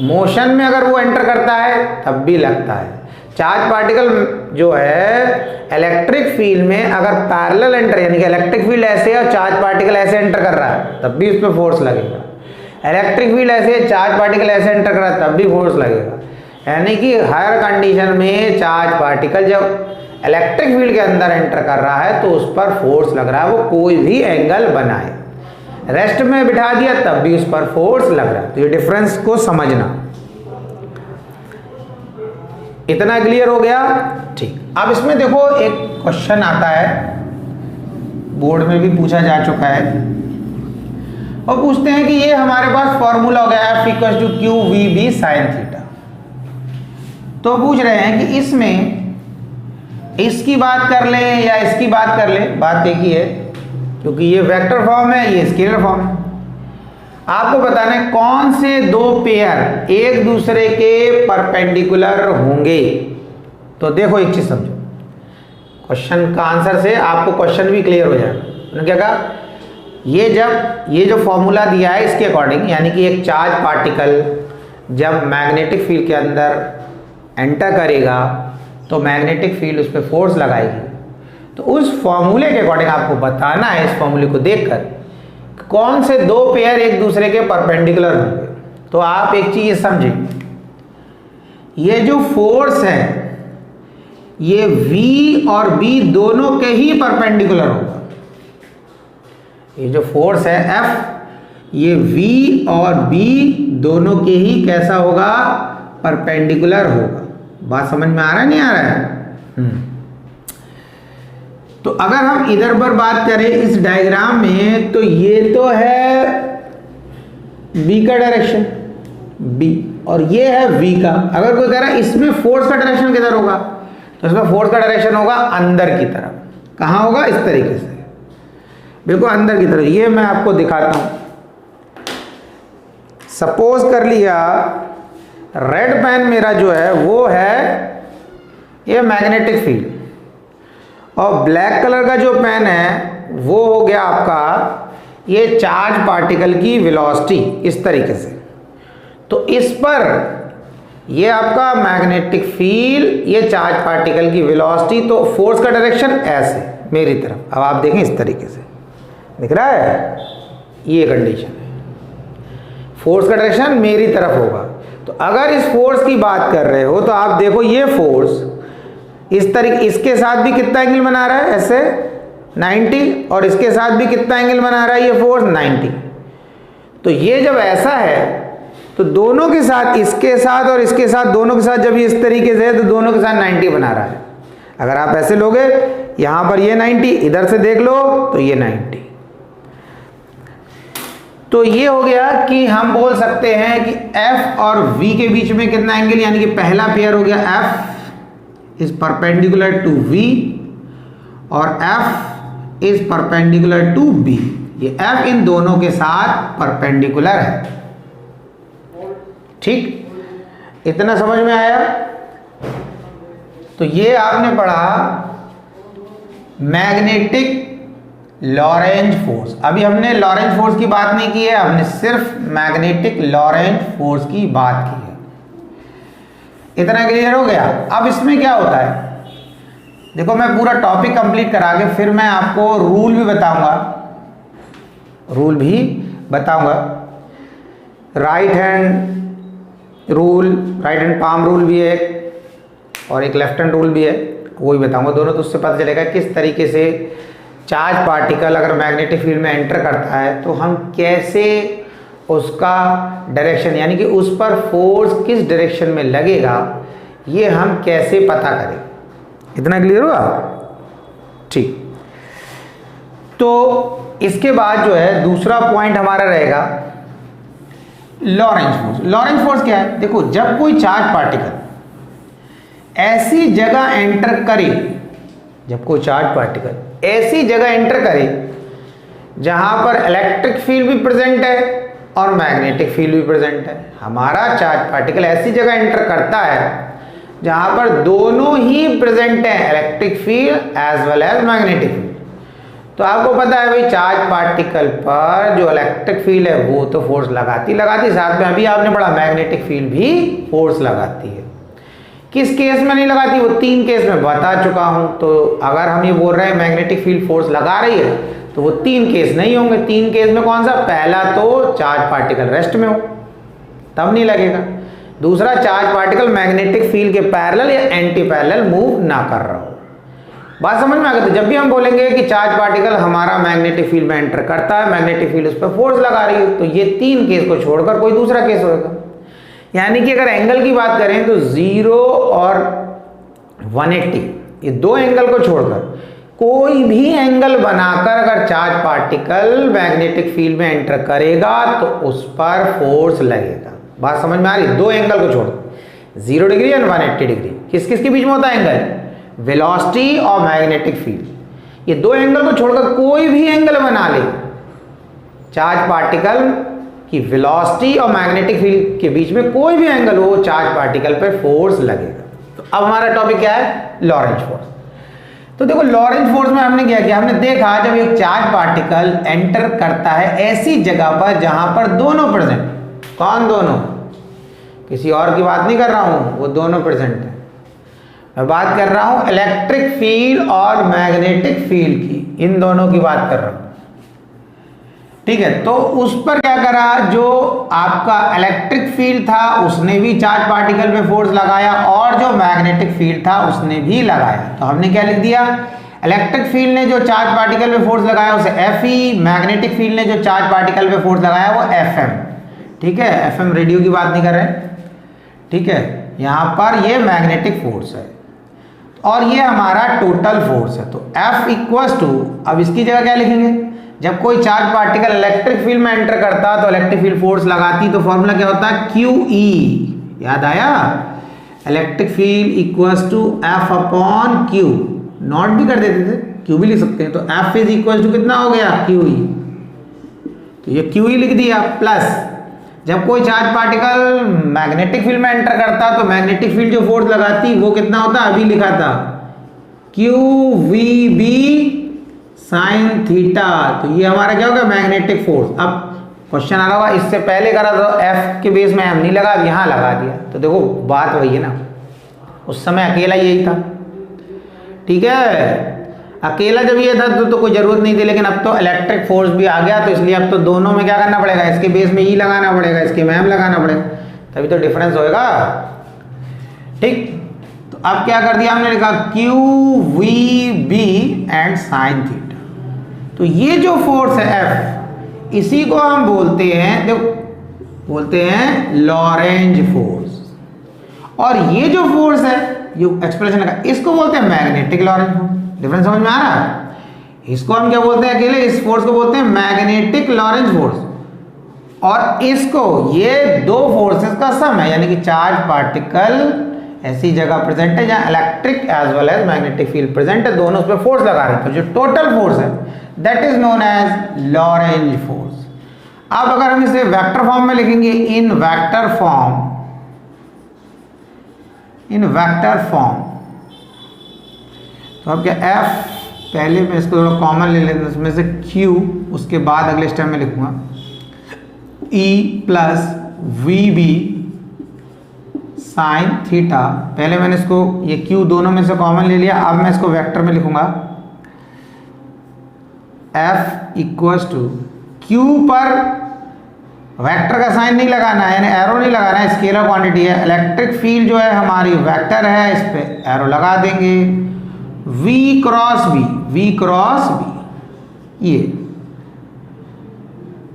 A: मोशन में अगर वो एंटर करता है तब भी लगता है। चार्ज पार्टिकल जो है इलेक्ट्रिक फील्ड में अगर पैरेलल एंटर यानी कि इलेक्ट्रिक फील्ड ऐसे और चार्ज पार्टिकल ऐसे एंटर कर रहा है तब भी उस पर फोर्स लगेगा। इलेक्ट्रिक फील्ड ऐसे चार्ज पार्टिकल ऐसे एंटर कर रहा है तब भी फोर्स लगेगा। यानी कि हर कंडीशन में चार्ज पार्टिकल जब इलेक्ट्रिक फील्ड के अंदर एंटर कर रहा है तो उस पर फोर्स लग रहा है, वो कोई भी एंगल बनाए। रेस्ट में बिठा दिया तब भी उस पर फोर्स लग रहा है। तो ये डिफरेंस को समझना, इतना क्लियर हो गया, ठीक। अब इसमें देखो एक क्वेश्चन आता है, बोर्ड में भी पूछा जा चुका है, और पूछते हैं कि ये हमारे पास फॉर्मूला हो गया F equal to QVB sine theta. तो पूछ रहे हैं कि इसमें इसकी बात कर लें या इसकी बात कर लें, बात एक ही है, क्योंकि ये वेक्टर फॉर्म है, ये स्केलर फॉर्म है। आपको बताना है कौन से दो पेयर एक दूसरे के परपेंडिकुलर होंगे। तो देखो एक चीज समझो, क्वेश्चन का आंसर से आपको क्वेश्चन भी क्लियर हो जाएगा। उन्होंने क्या कहा, ये जो फॉर्मूला दिया है इसके अकॉर्डिंग, यानी कि एक चार्ज पार्टिकल जब मैग्नेटिक फील्ड के अंदर एंटर करेगा तो मैग्नेटिक फील्ड उस पर फोर्स लगाएगी। तो उस फॉर्मूले के अकॉर्डिंग आपको बताना है, इस फॉर्मूले को देखकर, कौन से दो पेयर एक दूसरे के परपेंडिकुलर होंगे। तो आप एक चीज समझें, ये जो फोर्स है ये V और B दोनों के ही परपेंडिकुलर होगा। ये जो फोर्स है F ये V और B दोनों के ही कैसा होगा, परपेंडिकुलर होगा। बात समझ में आ रहा है नहीं आ रहा है? तो अगर हम इधर पर बात करें इस डायग्राम में, तो ये तो है B का डायरेक्शन B और ये है V का। अगर कोई कह रहा है इसमें फोर्स का डायरेक्शन किधर होगा, तो इसमें फोर्स का डायरेक्शन होगा अंदर की तरफ। कहाँ होगा, इस तरीके से, बिल्कुल अंदर की तरफ। ये मैं आपको दिखाता हूं। सपोज कर लिया रेड पेन मेरा जो है वो है ये मैग्नेटिक फील्ड, और ब्लैक कलर का जो पेन है वो हो गया आपका ये चार्ज पार्टिकल की वेलोसिटी, इस तरीके से। तो इस पर ये आपका मैग्नेटिक फील्ड, ये चार्ज पार्टिकल की वेलोसिटी, तो फोर्स का डायरेक्शन ऐसे मेरी तरफ। अब आप देखें इस तरीके से दिख रहा है, ये कंडीशन है, फोर्स का डायरेक्शन मेरी तरफ होगा। तो अगर इस फोर्स की बात कर रहे हो तो आप देखो ये फोर्स इस तरीके, इसके साथ भी कितना एंगल बना रहा है, ऐसे 90, और इसके साथ भी कितना एंगल बना रहा है ये फोर्स 90। तो ये जब ऐसा है तो दोनों के साथ, इसके साथ और इसके साथ, दोनों के साथ जब ये इस तरीके से है तो दोनों के साथ 90 बना रहा है। अगर आप ऐसे लोगे, यहां पर ये 90, इधर से देख लो तो ये 90। तो ये हो गया कि हम बोल सकते हैं कि F और V के बीच में कितना एंगल, यानी कि पहला पेयर हो गया F is perpendicular to V और F is perpendicular to B। ये F इन दोनों के साथ परपेंडिकुलर है। ठीक, इतना समझ में आया? तो ये आपने पढ़ा मैग्नेटिक लॉरेंज फोर्स। अभी हमने लॉरेंज फोर्स की बात नहीं की है, हमने सिर्फ मैग्नेटिक लॉरेंज फोर्स की बात की है। इतना क्लियर हो गया। अब इसमें क्या होता है, देखो मैं पूरा टॉपिक कंप्लीट करा के फिर मैं आपको रूल भी बताऊंगा। Right hand rule, right hand palm rule भी है और एक लेफ्ट हैंड रूल भी है, वो भी बताऊंगा दोनों। तो उससे पता चलेगा किस तरीके से चार्ज पार्टिकल अगर मैग्नेटिक फील्ड में एंटर करता है तो हम कैसे उसका डायरेक्शन, यानी कि उस पर फोर्स किस डायरेक्शन में लगेगा, ये हम कैसे पता करें। इतना क्लियर हुआ? ठीक। तो इसके बाद जो है दूसरा पॉइंट हमारा रहेगा लॉरेंज फोर्स। लॉरेंज फोर्स क्या है? देखो, जब कोई चार्ज पार्टिकल ऐसी जगह एंटर करे, जब कोई चार्ज पार्टिकल ऐसी जगह एंटर करे जहां पर इलेक्ट्रिक फील्ड भी प्रेजेंट है और मैग्नेटिक फील्ड भी प्रेजेंट है। हमारा चार्ज पार्टिकल ऐसी जगह एंटर करता है जहां पर दोनों ही प्रेजेंट है, electric field as well as magnetic field. तो आपको पता है भाई, चार्ज पार्टिकल पर जो इलेक्ट्रिक फील्ड है वो तो फोर्स लगाती, साथ में अभी आपने पढ़ा मैग्नेटिक फील्ड भी फोर्स लगाती है। किस केस में नहीं लगाती, वो 3 केस में बता चुका हूं। तो अगर हम ये बोल रहे हैं मैग्नेटिक फील्ड फोर्स लगा रही है तो वो 3 केस नहीं होंगे। 3 केस में कौन सा? पहला तो चार्ज पार्टिकल रेस्ट में हो, तब नहीं लगेगा। दूसरा, चार्ज पार्टिकल मैग्नेटिक फील्ड के पैरेलल या एंटी पैरेलल मूव ना कर रहा हो। बात समझ में आ गई? तो जब भी हम बोलेंगे कि चार्ज पार्टिकल हमारा मैग्नेटिक फील्ड में एंटर करता है, मैग्नेटिक फील्ड उस पर फोर्स लगा रही है, तो ये 3 केस को छोड़कर कोई दूसरा केस होगा। यानी कि अगर एंगल की बात करें तो 0 और 180, ये 2 एंगल को छोड़कर कोई भी एंगल बनाकर अगर चार्ज पार्टिकल मैग्नेटिक फील्ड में एंटर करेगा तो उस पर फोर्स लगेगा। बात समझ में आ रही? 2 एंगल को छोड़कर 0 डिग्री और 180 डिग्री। किस किस के बीच में होता है एंगल? वेलोसिटी और मैग्नेटिक फील्ड। ये 2 एंगल को छोड़कर कोई भी एंगल बना ले, चार्ज पार्टिकल की वेलोसिटी और मैग्नेटिक फील्ड के बीच में कोई भी एंगल हो, चार्ज पार्टिकल पे फोर्स लगेगा। तो अब हमारा टॉपिक क्या है? Lorentz force. तो देखो, लॉरेंज फोर्स में हमने क्या किया, हमने देखा जब एक चार्ज पार्टिकल एंटर करता है ऐसी जगह पर जहां पर दोनों प्रेजेंट। कौन दोनों? किसी और की बात नहीं कर रहा हूं, वो दोनों प्रेजेंट है। मैं बात कर रहा हूं इलेक्ट्रिक फील्ड और मैग्नेटिक फील्ड की, इन दोनों की बात कर रहा हूं। ठीक है, तो उस पर क्या करा, जो आपका इलेक्ट्रिक फील्ड था उसने भी चार्ज पार्टिकल पे फोर्स लगाया और जो मैग्नेटिक फील्ड था उसने भी लगाया। तो हमने क्या लिख दिया, इलेक्ट्रिक फील्ड ने जो चार्ज पार्टिकल पे फोर्स लगाया उसे Fe, मैग्नेटिक फील्ड ने जो चार्ज पार्टिकल पे फोर्स लगाया वो Fm। ठीक है, Fm रेडियो की बात नहीं कर रहे। ठीक है, यहां पर ये मैग्नेटिक फोर्स है और ये हमारा टोटल फोर्स है। तो F इक्वल्स टू, अब इसकी जगह क्या लिखेंगे, जब कोई चार्ज पार्टिकल इलेक्ट्रिक फील्ड में एंटर करता तो इलेक्ट्रिक फील्ड फोर्स लगाती, तो फॉर्मूला क्या होता है? QE। याद आया? Electric field equals to F upon Q। Note भी कर देते थे, Q भी लिख सकते हैं। तो F इज इक्वल टू कितना हो गया? QE। तो ये QE लिख दिया, प्लस जब कोई चार्ज पार्टिकल मैग्नेटिक फील्ड में एंटर करता तो मैग्नेटिक फील्ड जो फोर्स लगाती वो कितना होता? अभी लिखा था QVB साइन थीटा। तो ये हमारा क्या होगा? Magnetic force. अब क्वेश्चन आ रहा होगा इससे पहले करा तो F के बेस में M नहीं लगा, अब यहां लगा दिया। तो देखो बात वही है ना, उस समय अकेला यही था। ठीक है, अकेला जब ये था तो कोई जरूरत नहीं थी, लेकिन अब तो इलेक्ट्रिक फोर्स भी आ गया तो इसलिए अब तो दोनों में क्या करना पड़ेगा, इसके बेस में E लगाना पड़ेगा, इसके में M लगाना पड़ेगा, तभी तो डिफरेंस होएगा। ठीक, तो अब क्या कर दिया हमने, लिखा QVB एंड साइन थीटा। तो ये जो फोर्स है F, इसी को हम बोलते हैं, देखो बोलते हैं लॉरेंज फोर्स। और ये जो फोर्स है, ये एक्सप्रेशन लगा, इसको बोलते हैं मैग्नेटिक लॉरेंज फोर्स। डिफरेंस समझ में आ रहा है? इसको हम क्या बोलते हैं, अकेले इस फोर्स को बोलते हैं मैग्नेटिक लॉरेंज फोर्स, और इसको, ये 2 फोर्सेस का सम है, यानी कि चार्ज पार्टिकल ऐसी जगह प्रेजेंट है जहां electric as well as magnetic field present है, दोनों उस पर फोर्स लगा रहे हैं। तो जो टोटल फोर्स है that is known as Lorentz force. अब अगर हम इसे वेक्टर फॉर्म में लिखेंगे, इन वेक्टर फॉर्म, तो अब क्या, F पहले मैं इसको थोड़ा कॉमन ले लेता हूँ, उसमें से Q, उसके बाद अगले स्टेप में लिखूंगा E plus VB sine theta. पहले मैंने इसको ये Q दोनों में से कॉमन ले लिया, अब मैं इसको वेक्टर में लिखूंगा F इक्वल्स टू Q पर वेक्टर का साइन नहीं लगाना है, यानी एरो नहीं लगाना है, स्केलर क्वांटिटी है। इलेक्ट्रिक फील्ड जो है हमारी वेक्टर है, इस पे एरो लगा देंगे, V क्रॉस B, ये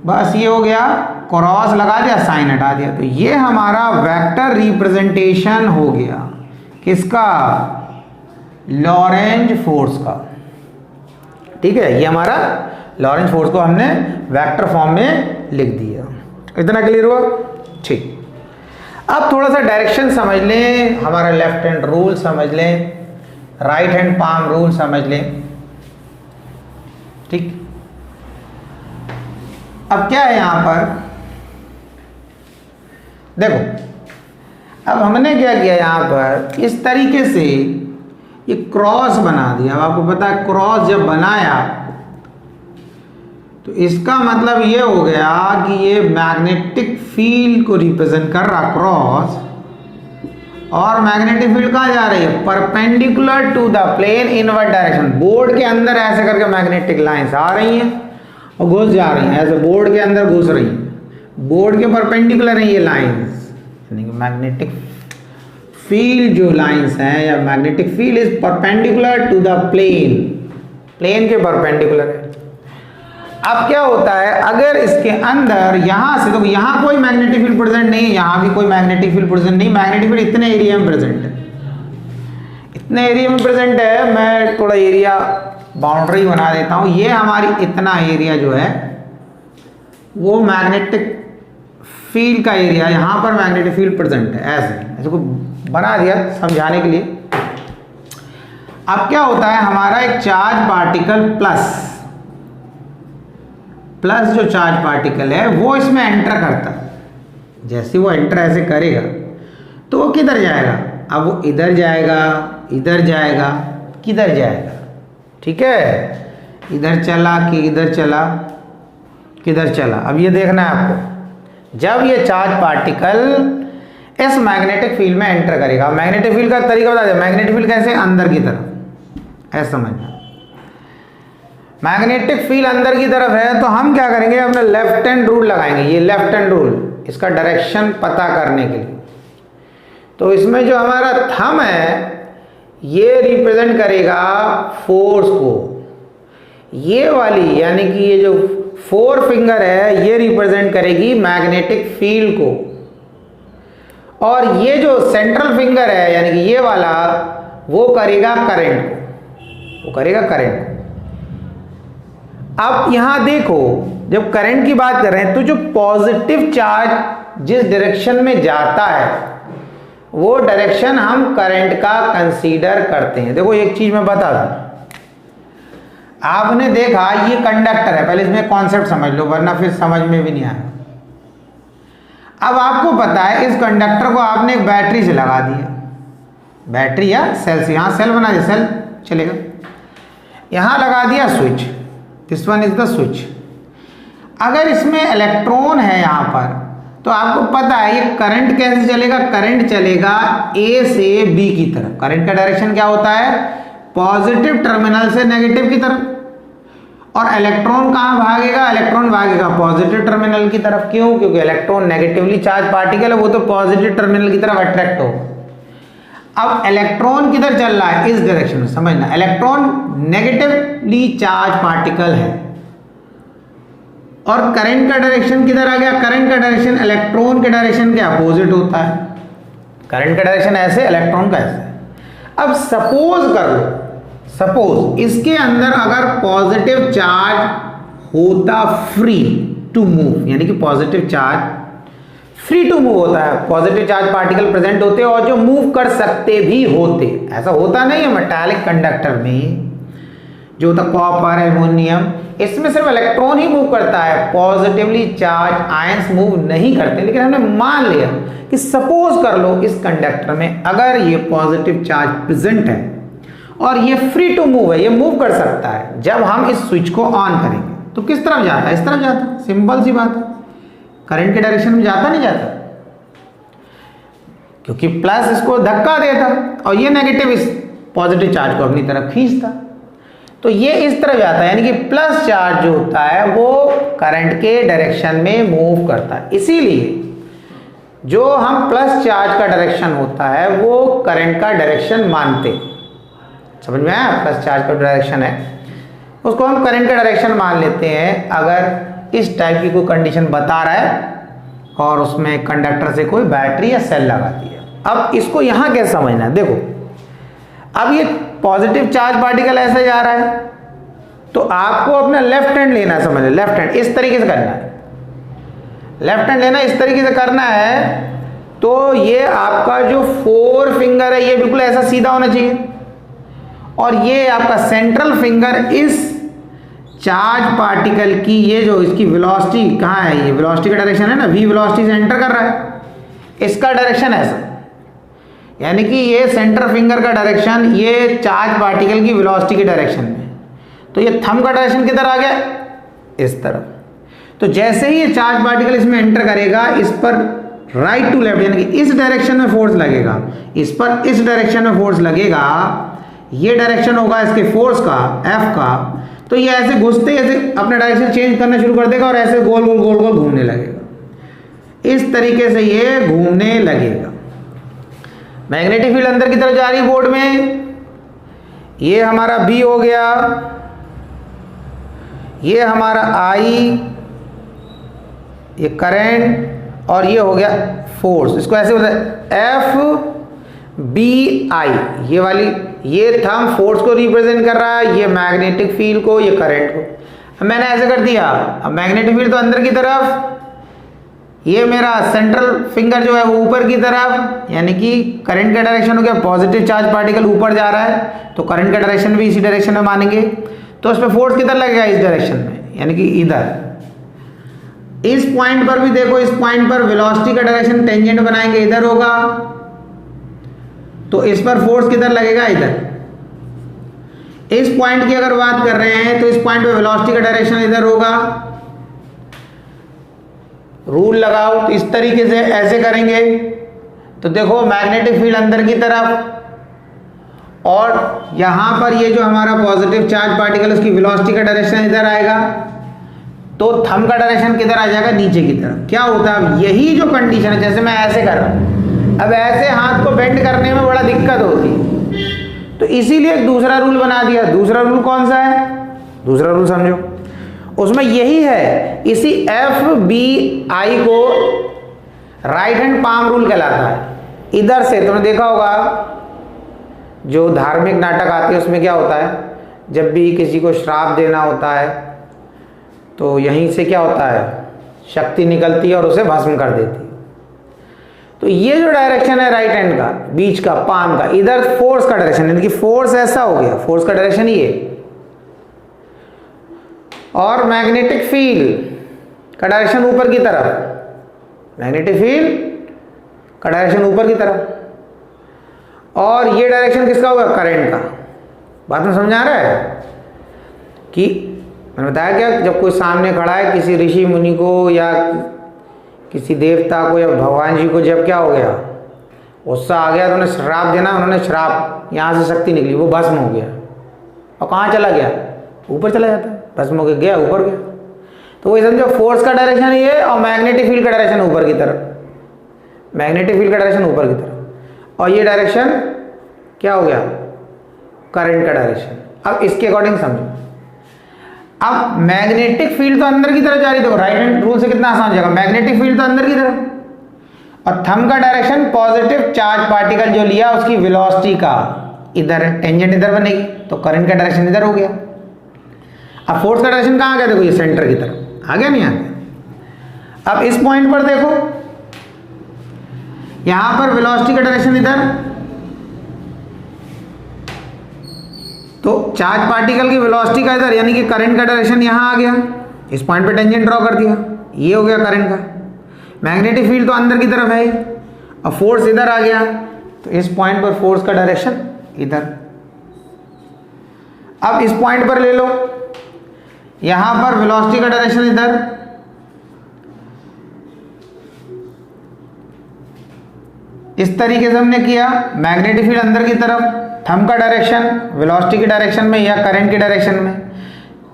A: बस ये हो गया, क्रॉस लगा दिया, साइन हटा दिया, तो ये हमारा वेक्टर रिप्रेजेंटेशन हो गया किसका, लॉरेंज फोर्स का। ठीक है, ये हमारा लॉरेंज फोर्स को हमने वेक्टर फॉर्म में लिख दिया। इतना क्लियर हुआ? ठीक। अब थोड़ा सा डायरेक्शन समझ लें, हमारा लेफ्ट हैंड रूल समझ लें, राइट हैंड पाम रूल समझ लें। ठीक, अब क्या है यहां पर, देखो अब हमने क्या किया यहां पर, इस तरीके से ये क्रॉस बना दिया। अब आपको पता है क्रॉस जब बनाया तो इसका मतलब ये हो गया कि ये मैग्नेटिक फील्ड को रिप्रेजेंट कर रहा क्रॉस, और मैग्नेटिक फील्ड कहाँ जा रही है, perpendicular to the plane inward direction. Board के अंदर ऐसे करके मैग्नेटिक लाइंस आ रही हैं और घुस जा रही हैं, ऐसे बोर्ड के अंदर घुस रही हैं, बोर्ड के परपेंडिकुलर हैं ये लाइंस, यानी कि मैग्नेटिक फील्ड जो लाइंस हैं, या magnetic field is perpendicular to the plane, plane के परपेंडिकुलर है। अब क्या होता है, अगर इसके अंदर यहां से, तो यहां कोई मैग्नेटिक फील्ड प्रेजेंट नहीं है, यहां भी कोई मैग्नेटिक फील्ड प्रेजेंट नहीं, मैग्नेटिक फील्ड इतने एरिया में प्रेजेंट है, इतने एरिया में प्रेजेंट है। मैं थोड़ा एरिया बाउंड्री बना देता हूं, ये हमारी इतना एरिया जो है वो मैग्नेटिक फील्ड का एरिया, यहां पर मैग्नेटिक फील्ड प्रेजेंट है, ऐसे को बना दिया समझाने के लिए। अब क्या होता है, हमारा एक चार्ज पार्टिकल प्लस जो चार्ज पार्टिकल है वो इसमें एंटर करता है। जैसे वो एंटर ऐसे करेगा तो वो किधर जाएगा, अब वो इधर जाएगा, इधर जाएगा, किधर जाएगा, ठीक है, इधर चला कि इधर चला, किधर चला। अब ये देखना है आपको, जब ये चार्ज पार्टिकल इस मैग्नेटिक फील्ड में एंटर करेगा, मैग्नेटिक फील्ड का तरीका बता दें, मैग्नेटिक फील्ड कैसे, अंदर की तरफ, ऐसा समझना, मैग्नेटिक फील्ड अंदर की तरफ है, तो हम क्या करेंगे, अपने लेफ्ट हैंड रूल लगाएंगे, ये लेफ्ट हैंड रूल, इसका डायरेक्शन पता करने के लिए। तो इसमें जो हमारा थंब है ये रिप्रेजेंट करेगा फोर्स को, ये वाली यानी कि ये जो 4 फिंगर है ये रिप्रेजेंट करेगी मैग्नेटिक फील्ड को, और ये जो सेंट्रल फिंगर है यानी कि ये वाला वो करेगा करंट को, वो करेगा करंट को। अब यहां देखो, जब करंट की बात कर रहे हैं तो जो पॉजिटिव चार्ज जिस डायरेक्शन में जाता है वो डायरेक्शन हम करंट का कंसीडर करते हैं। देखो एक चीज मैं बता दूं, आपने देखा ये कंडक्टर है, पहले इसमें कॉन्सेप्ट समझ लो वरना फिर समझ में भी नहीं आएगा। अब आपको पता है इस कंडक्टर को आपने एक बैटरी से लगा दिया, बैटरी या सेल से, यहां सेल बना दिया, सेल चलेगा, यहां लगा दिया switch, this one is the switch. अगर इसमें इलेक्ट्रॉन है यहां पर तो आपको पता है ये करंट कैसे चलेगा, करंट चलेगा ए से बी की तरफ। करंट का डायरेक्शन क्या होता है, पॉजिटिव टर्मिनल से नेगेटिव की तरफ, और इलेक्ट्रॉन कहां भागेगा, इलेक्ट्रॉन भागेगा पॉजिटिव टर्मिनल की तरफ। क्यों, क्योंकि इलेक्ट्रॉन नेगेटिवली चार्ज पार्टिकल है, वो तो पॉजिटिव टर्मिनल की तरफ अट्रैक्ट होगा। अब इलेक्ट्रॉन किधर चल रहा है, इस डायरेक्शन में, समझना, इलेक्ट्रॉन नेगेटिवली चार्ज पार्टिकल है, और करंट का डायरेक्शन किधर आ गया, करंट का डायरेक्शन इलेक्ट्रॉन के डायरेक्शन के अपोजिट होता है, करंट का डायरेक्शन ऐसे, इलेक्ट्रॉन का ऐसे। अब सपोज कर लो, सपोज इसके अंदर अगर पॉजिटिव चार्ज होता फ्री टू मूव, यानी कि positive charge free to move होता है, पॉजिटिव चार्ज पार्टिकल प्रेजेंट होते हैं और जो मूव कर सकते भी होते, ऐसा होता नहीं है मेटालिक कंडक्टर में जो होता कॉपर, एल्युमिनियम, इसमें सिर्फ इलेक्ट्रॉन ही मूव करता है, पॉजिटिवली चार्ज आयंस मूव नहीं करते। लेकिन हमने मान लिया कि सपोज कर लो इस कंडक्टर में अगर ये पॉजिटिव चार्ज प्रेजेंट है और ये फ्री टू मूव है, ये मूव कर सकता है। जब हम इस स्विच को ऑन करेंगे तो किस तरफ जाता है? इस तरफ जाता है। सिंपल सी बात है, करंट के डायरेक्शन में जाता नहीं जाता, क्योंकि प्लस इसको धक्का देता और ये नेगेटिव इस पॉजिटिव चार्ज को अपनी तरफ खींचता। तो ये इस तरफ जाता है, यानी कि प्लस चार्ज जो होता है वो करंट के डायरेक्शन में मूव करता है। इसीलिए जो हम प्लस चार्ज का डायरेक्शन होता है वो करंट का डायरेक्शन मानते। समझ में आया? प्लस चार्ज का डायरेक्शन है उसको हम करंट का डायरेक्शन मान लेते हैं अगर इस टाइप की कोई कंडीशन बता रहा है और उसमें कंडक्टर से कोई बैटरी या सेल लगा दी है। अब इसको यहाँ कैसे समझना है? देखो, अब ये पॉजिटिव चार्ज पार्टिकल ऐसे जा रहा है तो आपको अपना लेफ्ट हैंड लेना है। समझ लो, लेफ्ट हैंड इस तरीके से करना है, लेफ्ट हैंड लेना इस तरीके से करना है। तो ये आपका जो फोर फिंगर है ये बिल्कुल ऐसा सीधा होना चाहिए और ये आपका सेंट्रल फिंगर इस चार्ज पार्टिकल की, ये जो इसकी वेलोसिटी कहाँ है, ये वेलोसिटी का डायरेक्शन है ना, वी वेलोसिटी से एंटर कर रहा है, इसका डायरेक्शन ऐसा, यानी कि ये सेंटर फिंगर का डायरेक्शन ये चार्ज पार्टिकल की वेलोसिटी के डायरेक्शन में। तो ये थंब का डायरेक्शन किधर आ गया? इस तरफ। तो जैसे ही ये चार्ज पार्टिकल इसमें एंटर करेगा इस पर राइट टू लेफ्ट, यानी कि इस डायरेक्शन में फोर्स लगेगा, इस पर इस डायरेक्शन में फोर्स लगेगा, ये डायरेक्शन होगा इसके फोर्स का, एफ का। तो ये ऐसे घुसते ऐसे अपना डायरेक्शन चेंज करना शुरू कर देगा और ऐसे गोल गोल गोल गोल घूमने लगेगा। इस तरीके से ये घूमने लगेगा। मैग्नेटिक फील्ड अंदर की तरफ जा रही है बोर्ड में, ये हमारा बी हो गया, ये हमारा आई, ये करंट और ये हो गया फोर्स। इसको ऐसे होता है एफ बी आई, ये वाली ये थंब फोर्स को रिप्रेजेंट कर रहा है, ये मैग्नेटिक फील्ड को, ये करंट को। अब मैंने ऐसे कर दिया, अब मैग्नेटिक फील्ड तो अंदर की तरफ, ये मेरा सेंट्रल फिंगर जो है वो ऊपर की तरफ, यानी कि करंट का डायरेक्शन हो गया, पॉजिटिव चार्ज पार्टिकल ऊपर जा रहा है तो करंट का डायरेक्शन भी इसी डायरेक्शन में मानेंगे। तो उस पर फोर्स किधर लगेगा? इस डायरेक्शन में, यानी कि इधर। इस पॉइंट पर भी देखो, इस पॉइंट पर वेलोसिटी का डायरेक्शन टेंजेंट बनाएंगे, इधर होगा, तो इस पर फोर्स किधर लगेगा? इधर। इस पॉइंट की अगर बात कर रहे हैं तो इस पॉइंट पे वेलोसिटी का डायरेक्शन इधर होगा। रूल लगाओ तो इस तरीके से ऐसे करेंगे तो देखो मैग्नेटिक फील्ड अंदर की तरफ और यहां पर ये जो हमारा पॉजिटिव चार्ज पार्टिकल उसकी वेलोसिटी का डायरेक्शन इधर आएगा, तो थंब का डायरेक्शन किधर आ जाएगा? नीचे की तरफ। क्या होता है? अब यही जो कंडीशन है, जैसे मैं ऐसे कर रहा हूं, अब ऐसे हाथ को बेंड करने में बड़ा दिक्कत होती है, तो इसीलिए एक दूसरा रूल बना दिया। दूसरा रूल कौन सा है? दूसरा रूल समझो, उसमें यही है, इसी एफ बी आई को राइट हैंड पाम रूल कहलाता है। इधर से तुमने देखा होगा जो धार्मिक नाटक आते हैं उसमें क्या होता है, जब भी किसी को श्राप देना होता है तो यहीं से क्या होता है, शक्ति निकलती है और उसे भस्म कर देती है। तो ये जो डायरेक्शन है राइट हैंड का, बीच का, पाम का, इधर फोर्स का डायरेक्शन, यानी कि फोर्स ऐसा हो गया, फोर्स का डायरेक्शन ये, और मैग्नेटिक फील्ड का डायरेक्शन ऊपर की तरफ, मैग्नेटिक फील्ड का डायरेक्शन ऊपर की तरफ, और ये डायरेक्शन किसका होगा? करंट का। बात में समझ आ रहा है कि मैंने बताया क्या, जब कोई सामने खड़ा है किसी ऋषि मुनि को या किसी देवता को या भगवान जी को, जब क्या हो गया, गुस्सा आ गया तो उन्हें श्राप देना, उन्होंने श्राप, यहाँ से शक्ति निकली, वो भस्म हो गया और कहाँ चला गया? ऊपर चला जाता है, भस्म हो गया, ऊपर गया। तो वही समझो, फोर्स का डायरेक्शन ये और मैग्नेटिक फील्ड का डायरेक्शन ऊपर की तरफ, मैग्नेटिक फील्ड का डायरेक्शन ऊपर की तरफ, और ये डायरेक्शन क्या हो गया? करंट का डायरेक्शन। अब इसके अकॉर्डिंग समझो, अब मैग्नेटिक फील्ड तो अंदर की तरफ जा रही, तो राइट हैंड रूल से कितना आसान हो जाएगा, मैग्नेटिक फील्ड तो अंदर की तरफ और थंब का डायरेक्शन पॉजिटिव चार्ज पार्टिकल जो लिया उसकी वेलोसिटी का इधर है, टेंजेंट इधर बनेगी, तो करंट का डायरेक्शन इधर हो गया। अब फोर्स का डायरेक्शन कहाँ आ गया? देखो ये सेंटर की तरफ आ गया, नहीं आ गया? अब इस पॉइंट पर देखो, यहां पर वेलोसिटी का डायरेक्शन इधर, तो चार्ज पार्टिकल की वेलोसिटी का इधर, यानी कि करंट का डायरेक्शन यहां आ गया, इस पॉइंट पे टेंजेंट ड्रॉ कर दिया, ये हो गया करंट का। मैग्नेटिक फील्ड तो अंदर की तरफ है और फोर्स इधर आ गया, तो इस पॉइंट पर फोर्स का डायरेक्शन इधर। अब इस पॉइंट पर ले लो, यहां पर वेलोसिटी का डायरेक्शन इधर, इस तरीके से हमने किया। मैग्नेटिक फील्ड अंदर की तरफ, थंब का डायरेक्शन वेलोसिटी की डायरेक्शन में या करंट की डायरेक्शन में।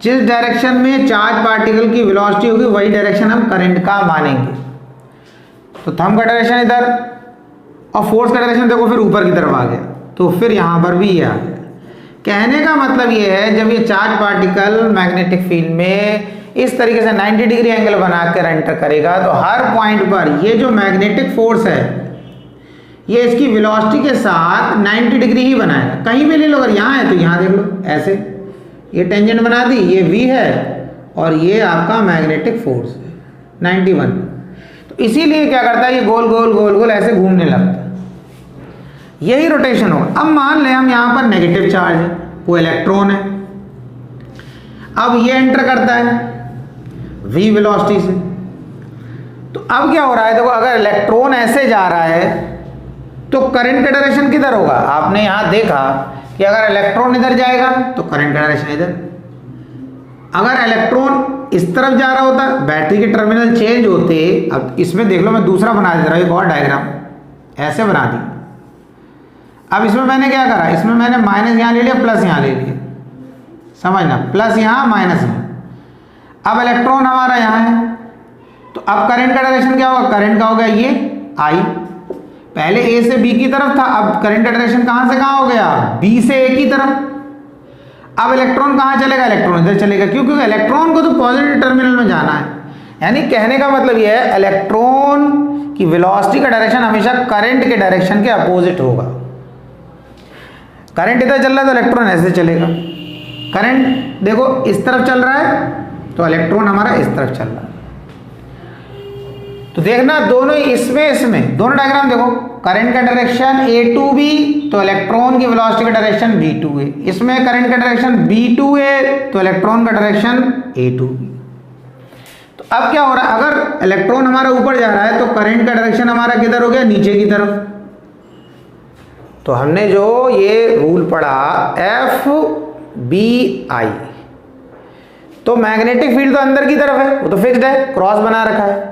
A: जिस डायरेक्शन में चार्ज पार्टिकल की वेलोसिटी होगी वही डायरेक्शन हम करंट का मानेंगे। तो थंब का डायरेक्शन इधर और फोर्स का डायरेक्शन देखो फिर ऊपर की तरफ आ गया, तो फिर यहां पर भी ये आ गया। कहने का मतलब ये है, जब ये चार्ज पार्टिकल मैग्नेटिक फील्ड में इस तरीके से 90 डिग्री एंगल बनाकर एंटर करेगा तो हर पॉइंट पर ये जो मैग्नेटिक फोर्स है ये इसकी वेलोसिटी के साथ 90 डिग्री ही बनाएगा। कहीं भी ले लो, अगर यहाँ है तो यहाँ देख लो, ऐसे ये टेंजेंट बना दी, ये V है और ये आपका मैग्नेटिक फोर्स है 91। तो इसीलिए क्या करता है, ये गोल गोल गोल गोल ऐसे घूमने लगता है, यही रोटेशन होगा। अब मान लें हम यहाँ पर नेगेटिव चार्ज है, वो इलेक्ट्रॉन है, अब ये एंटर करता है V वेलोसिटी से। तो अब क्या हो रहा है, देखो अगर इलेक्ट्रॉन ऐसे जा रहा है तो करंट का डायरेक्शन किधर होगा। आपने यहां देखा कि अगर इलेक्ट्रॉन इधर जाएगा तो करंट का डायरेक्शन इधर, अगर इलेक्ट्रॉन इस तरफ जा रहा होता, बैटरी के टर्मिनल चेंज होते। अब इसमें देख लो, मैं दूसरा बना दे रहा हूं, एक और डायग्राम ऐसे बना दी। अब इसमें मैंने क्या करा, इसमें मैंने माइनस यहां ले लिया, प्लस यहां ले लिया, समझना, प्लस यहां माइनस यहां। अब इलेक्ट्रॉन हमारा यहां है, तो अब करंट का डायरेक्शन क्या होगा, करंट का हो गया ये I, पहले A से B की तरफ था, अब करंट का डायरेक्शन कहां से कहां हो गया, B से A की तरफ। अब इलेक्ट्रॉन कहां चलेगा, इलेक्ट्रॉन इधर चलेगा, क्यों, क्योंकि इलेक्ट्रॉन को तो पॉजिटिव टर्मिनल में जाना है। यानी कहने का मतलब यह है, इलेक्ट्रॉन की वेलोसिटी का डायरेक्शन हमेशा करंट के डायरेक्शन के अपोजिट होगा। करंट इधर चल रहा है तो इलेक्ट्रॉन ऐसे चलेगा। करंट देखो इस तरफ चल रहा है तो इलेक्ट्रॉन हमारा इस तरफ चल रहा है। तो देखना दोनों इसमें दोनों डायग्राम देखो, करंट का डायरेक्शन A to B तो इलेक्ट्रॉन की वेलोसिटी का डायरेक्शन B to A, इसमें करंट का डायरेक्शन B to A तो इलेक्ट्रॉन का डायरेक्शन A to B। तो अब क्या हो रहा है, अगर इलेक्ट्रॉन हमारा ऊपर जा रहा है तो करंट का डायरेक्शन हमारा किधर हो गया, नीचे की तरफ। तो हमने जो ये रूल पढ़ा FBI, तो मैग्नेटिक फील्ड तो अंदर की तरफ है, वो तो फिक्स्ड है, क्रॉस बना रखा है।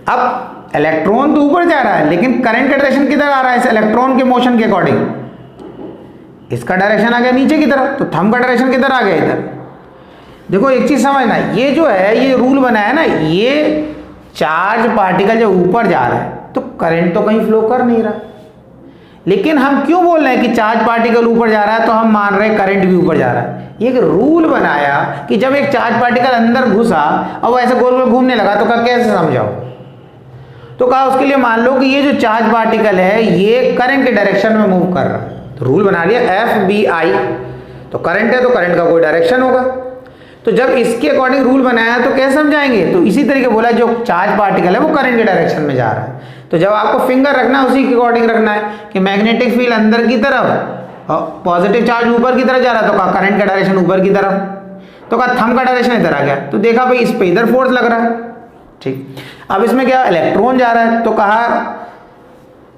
A: अब इलेक्ट्रॉन तो ऊपर जा रहा है लेकिन करंट का डायरेक्शन किधर आ रहा है, इस इलेक्ट्रॉन के मोशन के अकॉर्डिंग इसका डायरेक्शन आ गया नीचे की तरफ, तो थंब का डायरेक्शन किधर आ गया, इधर। देखो एक चीज समझना, ये जो है ये रूल बना है ना, ये चार्ज पार्टिकल जब ऊपर जा रहा है तो करंट तो कहीं फ्लो कर नहीं रहा, लेकिन हम क्यों बोल रहे हैं कि चार्ज पार्टिकल ऊपर जा रहा है तो हम मान रहे हैं करंट भी ऊपर जा रहा है। ये एक रूल बनाया कि जब एक चार्ज पार्टिकल अंदर घुसा और वो ऐसे गोल गोल घूमने लगा तो कैसे समझाओ, तो कहा उसके लिए मान लो कि ये जो चार्ज पार्टिकल है ये करंट के डायरेक्शन में मूव कर रहा है, तो रूल बना लिया FBI, तो करंट है तो करंट का कोई डायरेक्शन होगा। तो जब इसके अकॉर्डिंग रूल बनाया तो कैसे समझाएंगे, तो इसी तरीके बोला जो चार्ज पार्टिकल है वो करंट के डायरेक्शन में जा रहा है, तो जब आपको फिंगर रखना है उसी के अकॉर्डिंग रखना है कि मैग्नेटिक फील्ड अंदर की तरफ और पॉजिटिव चार्ज ऊपर की तरफ जा रहा है, तो कहा करंट का डायरेक्शन ऊपर की तरफ, तो कहा थंब का डायरेक्शन इधर आ गया, तो देखा भाई इस पे इधर फोर्स लग रहा है, ठीक। अब इसमें क्या, इलेक्ट्रॉन जा रहा है तो कहा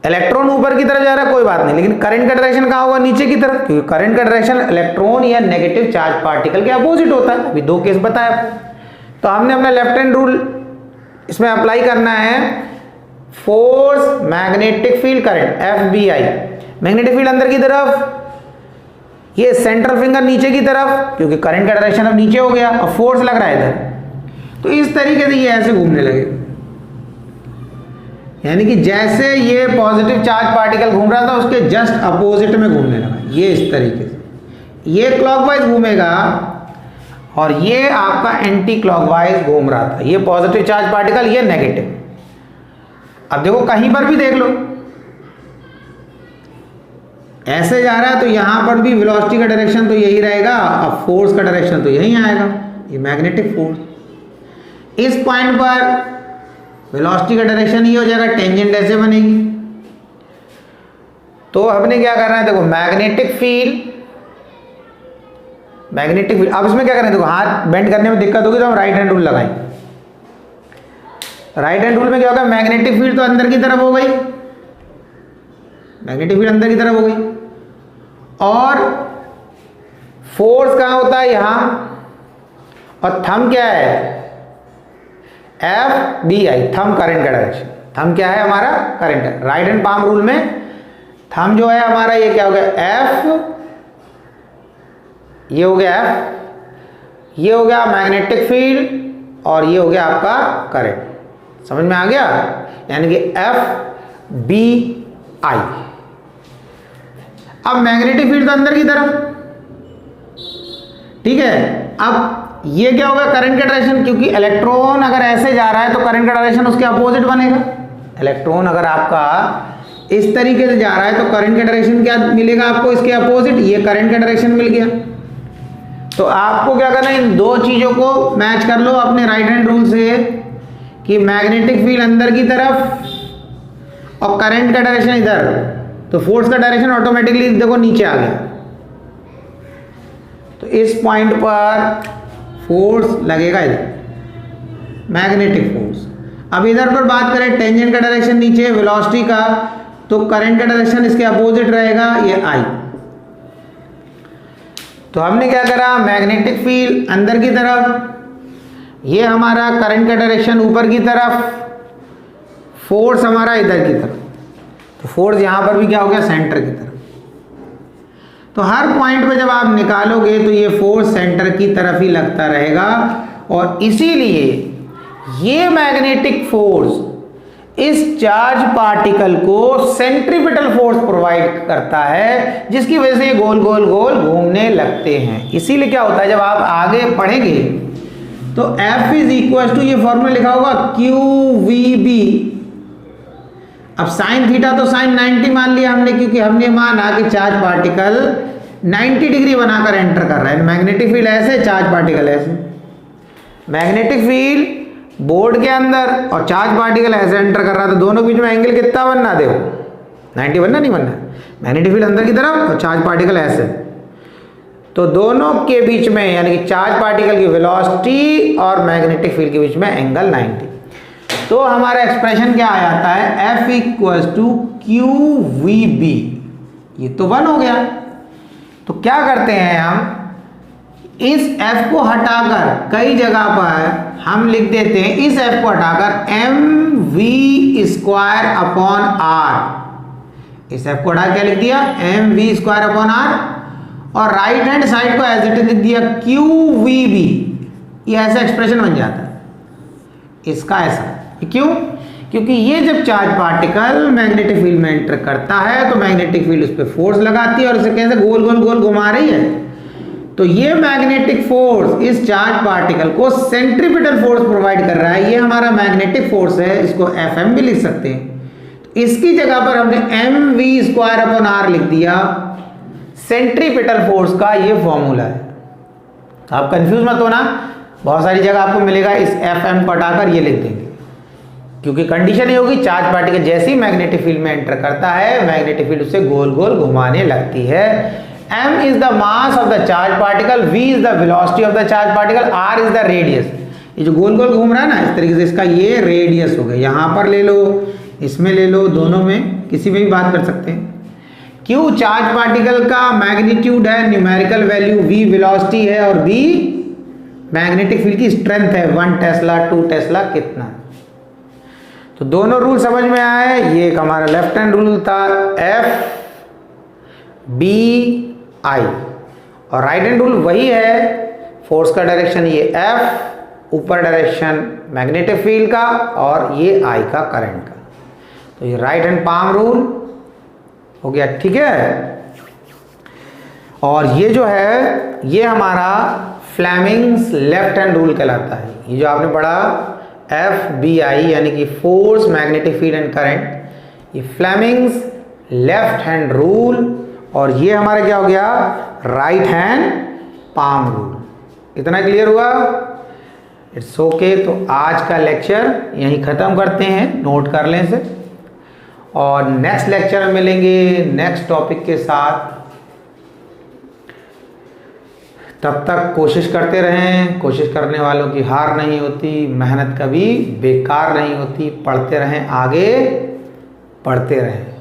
A: इलेक्ट्रॉन ऊपर की तरफ जा रहा है, कोई बात नहीं, लेकिन करंट का डायरेक्शन कहाँ होगा, नीचे की तरफ, क्योंकि करंट का डायरेक्शन इलेक्ट्रॉन या नेगेटिव चार्ज पार्टिकल के अपोजिट होता है। अभी दो केस बताया, तो हमने अपना लेफ्ट हैंड रूल इसमें अप्लाई करना है, force magnetic field current FBI, magnetic field अंदर की तरफ, ये सेंट्रल फिंगर नीचे की तरफ, क्योंकि करंट का डायरेक्शन अब नीचे हो गया और फोर्स लग रहा है इधर, तो इस तरीके से ये ऐसे घूमने लगे, यानी कि जैसे ये पॉजिटिव चार्ज पार्टिकल घूम रहा था उसके जस्ट अपोजिट में घूमने लगा, ये इस तरीके से, ये क्लॉकवाइज घूमेगा और ये आपका एंटी क्लॉकवाइज घूम रहा था, ये पॉजिटिव चार्ज पार्टिकल, ये नेगेटिव। अब देखो कहीं पर भी देख लो, ऐसे जा रहा है तो यहां पर भी वेलोसिटी का डायरेक्शन तो यही रहेगा, अब फोर्स का डायरेक्शन तो यही आएगा, ये मैग्नेटिक फोर्स। इस पॉइंट पर वेलोसिटी का डायरेक्शन ये हो जाएगा, टेंजेंट ऐसे बनेगी। तो हमने क्या करना है, देखो मैग्नेटिक फील्ड, अब इसमें क्या करना है, देखो हाथ बेंड करने में दिक्कत होगी तो हम राइट हैंड रूल लगाएंगे। राइट हैंड रूल में क्या होगा, मैग्नेटिक फील्ड तो अंदर की तरफ हो गई, मैग्नेटिक फील्ड अंदर की तरफ हो गई, और फोर्स कहाँ होता है? यहाँ। और थंब क्या है? FBI, थंब करंट का डायरेक्शन। थंब क्या है हमारा? Current. Right hand palm rule में थंब जो है हमारा ये क्या हो गया? F, ये हो गया F, ये हो गया मैग्नेटिक फील्ड और ये हो गया आपका करंट। समझ में आ गया? यानी कि FBI। अब मैग्नेटिक फील्ड तो अंदर की तरफ, ठीक है। अब ये क्या होगा? करंट का डायरेक्शन, क्योंकि इलेक्ट्रॉन अगर ऐसे जा रहा है तो करंट का डायरेक्शन उसके अपोजिट बनेगा। इलेक्ट्रॉन अगर आपका इस तरीके से जा रहा है तो करंट का डायरेक्शन क्या मिलेगा आपको? इसके अपोजिट। ये करंट का डायरेक्शन मिल गया। तो आपको क्या करना है? इन दो चीजों को मैच कर लो अपने राइट हैंड रूल से कि मैग्नेटिक फील्ड अंदर की तरफ और करंट का डायरेक्शन इधर, तो फोर्स का डायरेक्शन ऑटोमेटिकली देखो नीचे आ गया। तो इस पॉइंट पर फोर्स लगेगा इधर, मैग्नेटिक फोर्स। अब इधर पर बात करें टेंजेंट का डायरेक्शन नीचे, वेलोसिटी का, तो करंट का डायरेक्शन इसके अपोजिट रहेगा, ये I। तो हमने क्या करा? मैग्नेटिक फील्ड अंदर की तरफ, ये हमारा करंट का डायरेक्शन ऊपर की तरफ, फोर्स हमारा इधर की तरफ। तो फोर्स यहां पर भी क्या हो गया? सेंटर की तरफ। तो हर पॉइंट पे जब आप निकालोगे तो ये फोर्स सेंटर की तरफ ही लगता रहेगा और इसीलिए ये मैग्नेटिक फोर्स इस चार्ज पार्टिकल को सेंट्रीपिटल फोर्स प्रोवाइड करता है, जिसकी वजह से ये गोल गोल गोल घूमने लगते हैं। इसीलिए क्या होता है, जब आप आगे पढ़ेंगे तो F इज इक्वल टू, ये फॉर्मूला लिखा होगा QVB। अब साइन थीटा तो साइन 90 मान लिया हमने, क्योंकि हमने माना कि चार्ज पार्टिकल 90 डिग्री बनाकर एंटर कर रहा है। मैग्नेटिक फील्ड ऐसे, चार्ज पार्टिकल ऐसे। मैग्नेटिक फील्ड बोर्ड के अंदर और चार्ज पार्टिकल ऐसे एंटर कर रहा था, दोनों के बीच में एंगल कितना बनना? देखो 90 बनना, नहीं बनना? मैग्नेटिक फील्ड अंदर की तरफ और चार्ज पार्टिकल ऐसे, तो दोनों के बीच में यानी कि चार्ज पार्टिकल की वेलोसिटी और मैग्नेटिक फील्ड के बीच में एंगल 90। तो हमारा एक्सप्रेशन क्या आ जाता है? F equal to QVB। ये तो 1 हो गया। तो क्या करते हैं हम? इस F को हटाकर कई जगह पर हम लिख देते हैं, इस F को हटाकर mv² अपॉन r। इस F को हटा क्या लिख दिया? mv² upon r। और राइट हैंड साइड को एज इट इज लिख दिया QVB। ये ऐसा एक्सप्रेशन बन जाता है इसका ऐसा। क्यों? क्योंकि ये जब चार्ज पार्टिकल मैग्नेटिक फील्ड में एंटर करता है तो मैग्नेटिक फील्ड उस पर फोर्स लगाती है और इसे कैसे गोल गोल गोल घुमा रही है। तो ये मैग्नेटिक फोर्स इस चार्ज पार्टिकल को सेंट्रीपिटल फोर्स प्रोवाइड कर रहा है। ये हमारा मैग्नेटिक फोर्स है, इसको FM भी लिख सकते हैं। तो इसकी जगह पर हमने mv² अपॉन r लिख दिया। सेंट्रीपिटल फोर्स का ये फॉर्मूला है। आप कंफ्यूज मत होना, बहुत सारी जगह आपको मिलेगा इस FM को हटाकर ये लिख देंगे, क्योंकि कंडीशन ये होगी चार्ज पार्टिकल जैसे ही मैग्नेटिक फील्ड में एंटर करता है मैग्नेटिक फील्ड उसे गोल गोल घुमाने लगती है। m is the mass of the charge particle, v is the velocity of the charge particle, r is the radius. ये जो गोल गोल घूम रहा है ना, इस तरीके से इसका ये रेडियस हो गया। यहां पर ले लो, इसमें ले लो, दोनों में किसी में भी बात कर सकते हैं। q चार्ज पार्टिकल का मैग्नीट्यूड है, न्यूमेरिकल वैल्यू, v वेलोसिटी है और b मैग्नेटिक फील्ड की स्ट्रेंथ है, 1 टेस्ला 2 टेस्ला कितना। तो दोनों रूल समझ में आए। ये एक हमारा लेफ्ट हैंड रूल था FBI और राइट हैंड रूल वही है। फोर्स का डायरेक्शन ये F, ऊपर डायरेक्शन मैग्नेटिक फील्ड का और ये I का करंट का। तो ये राइट हैंड पाम रूल हो गया, ठीक है। और ये जो है ये हमारा फ्लेमिंग्स लेफ्ट हैंड रूल कहलाता है। ये जो आपने पढ़ा FBI यानी कि force, magnetic field and current, ये फ्लेमिंग्स लेफ्ट हैंड रूल और ये हमारा क्या हो गया? Right hand palm rule. इतना क्लियर हुआ? It's okay. तो आज का लेक्चर यहीं ख़त्म करते हैं, नोट कर लें इसे और नेक्स्ट लेक्चर में मिलेंगे नेक्स्ट टॉपिक के साथ। तब तक कोशिश करते रहें, कोशिश करने वालों की हार नहीं होती, मेहनत कभी बेकार नहीं होती। पढ़ते रहें, आगे पढ़ते रहें।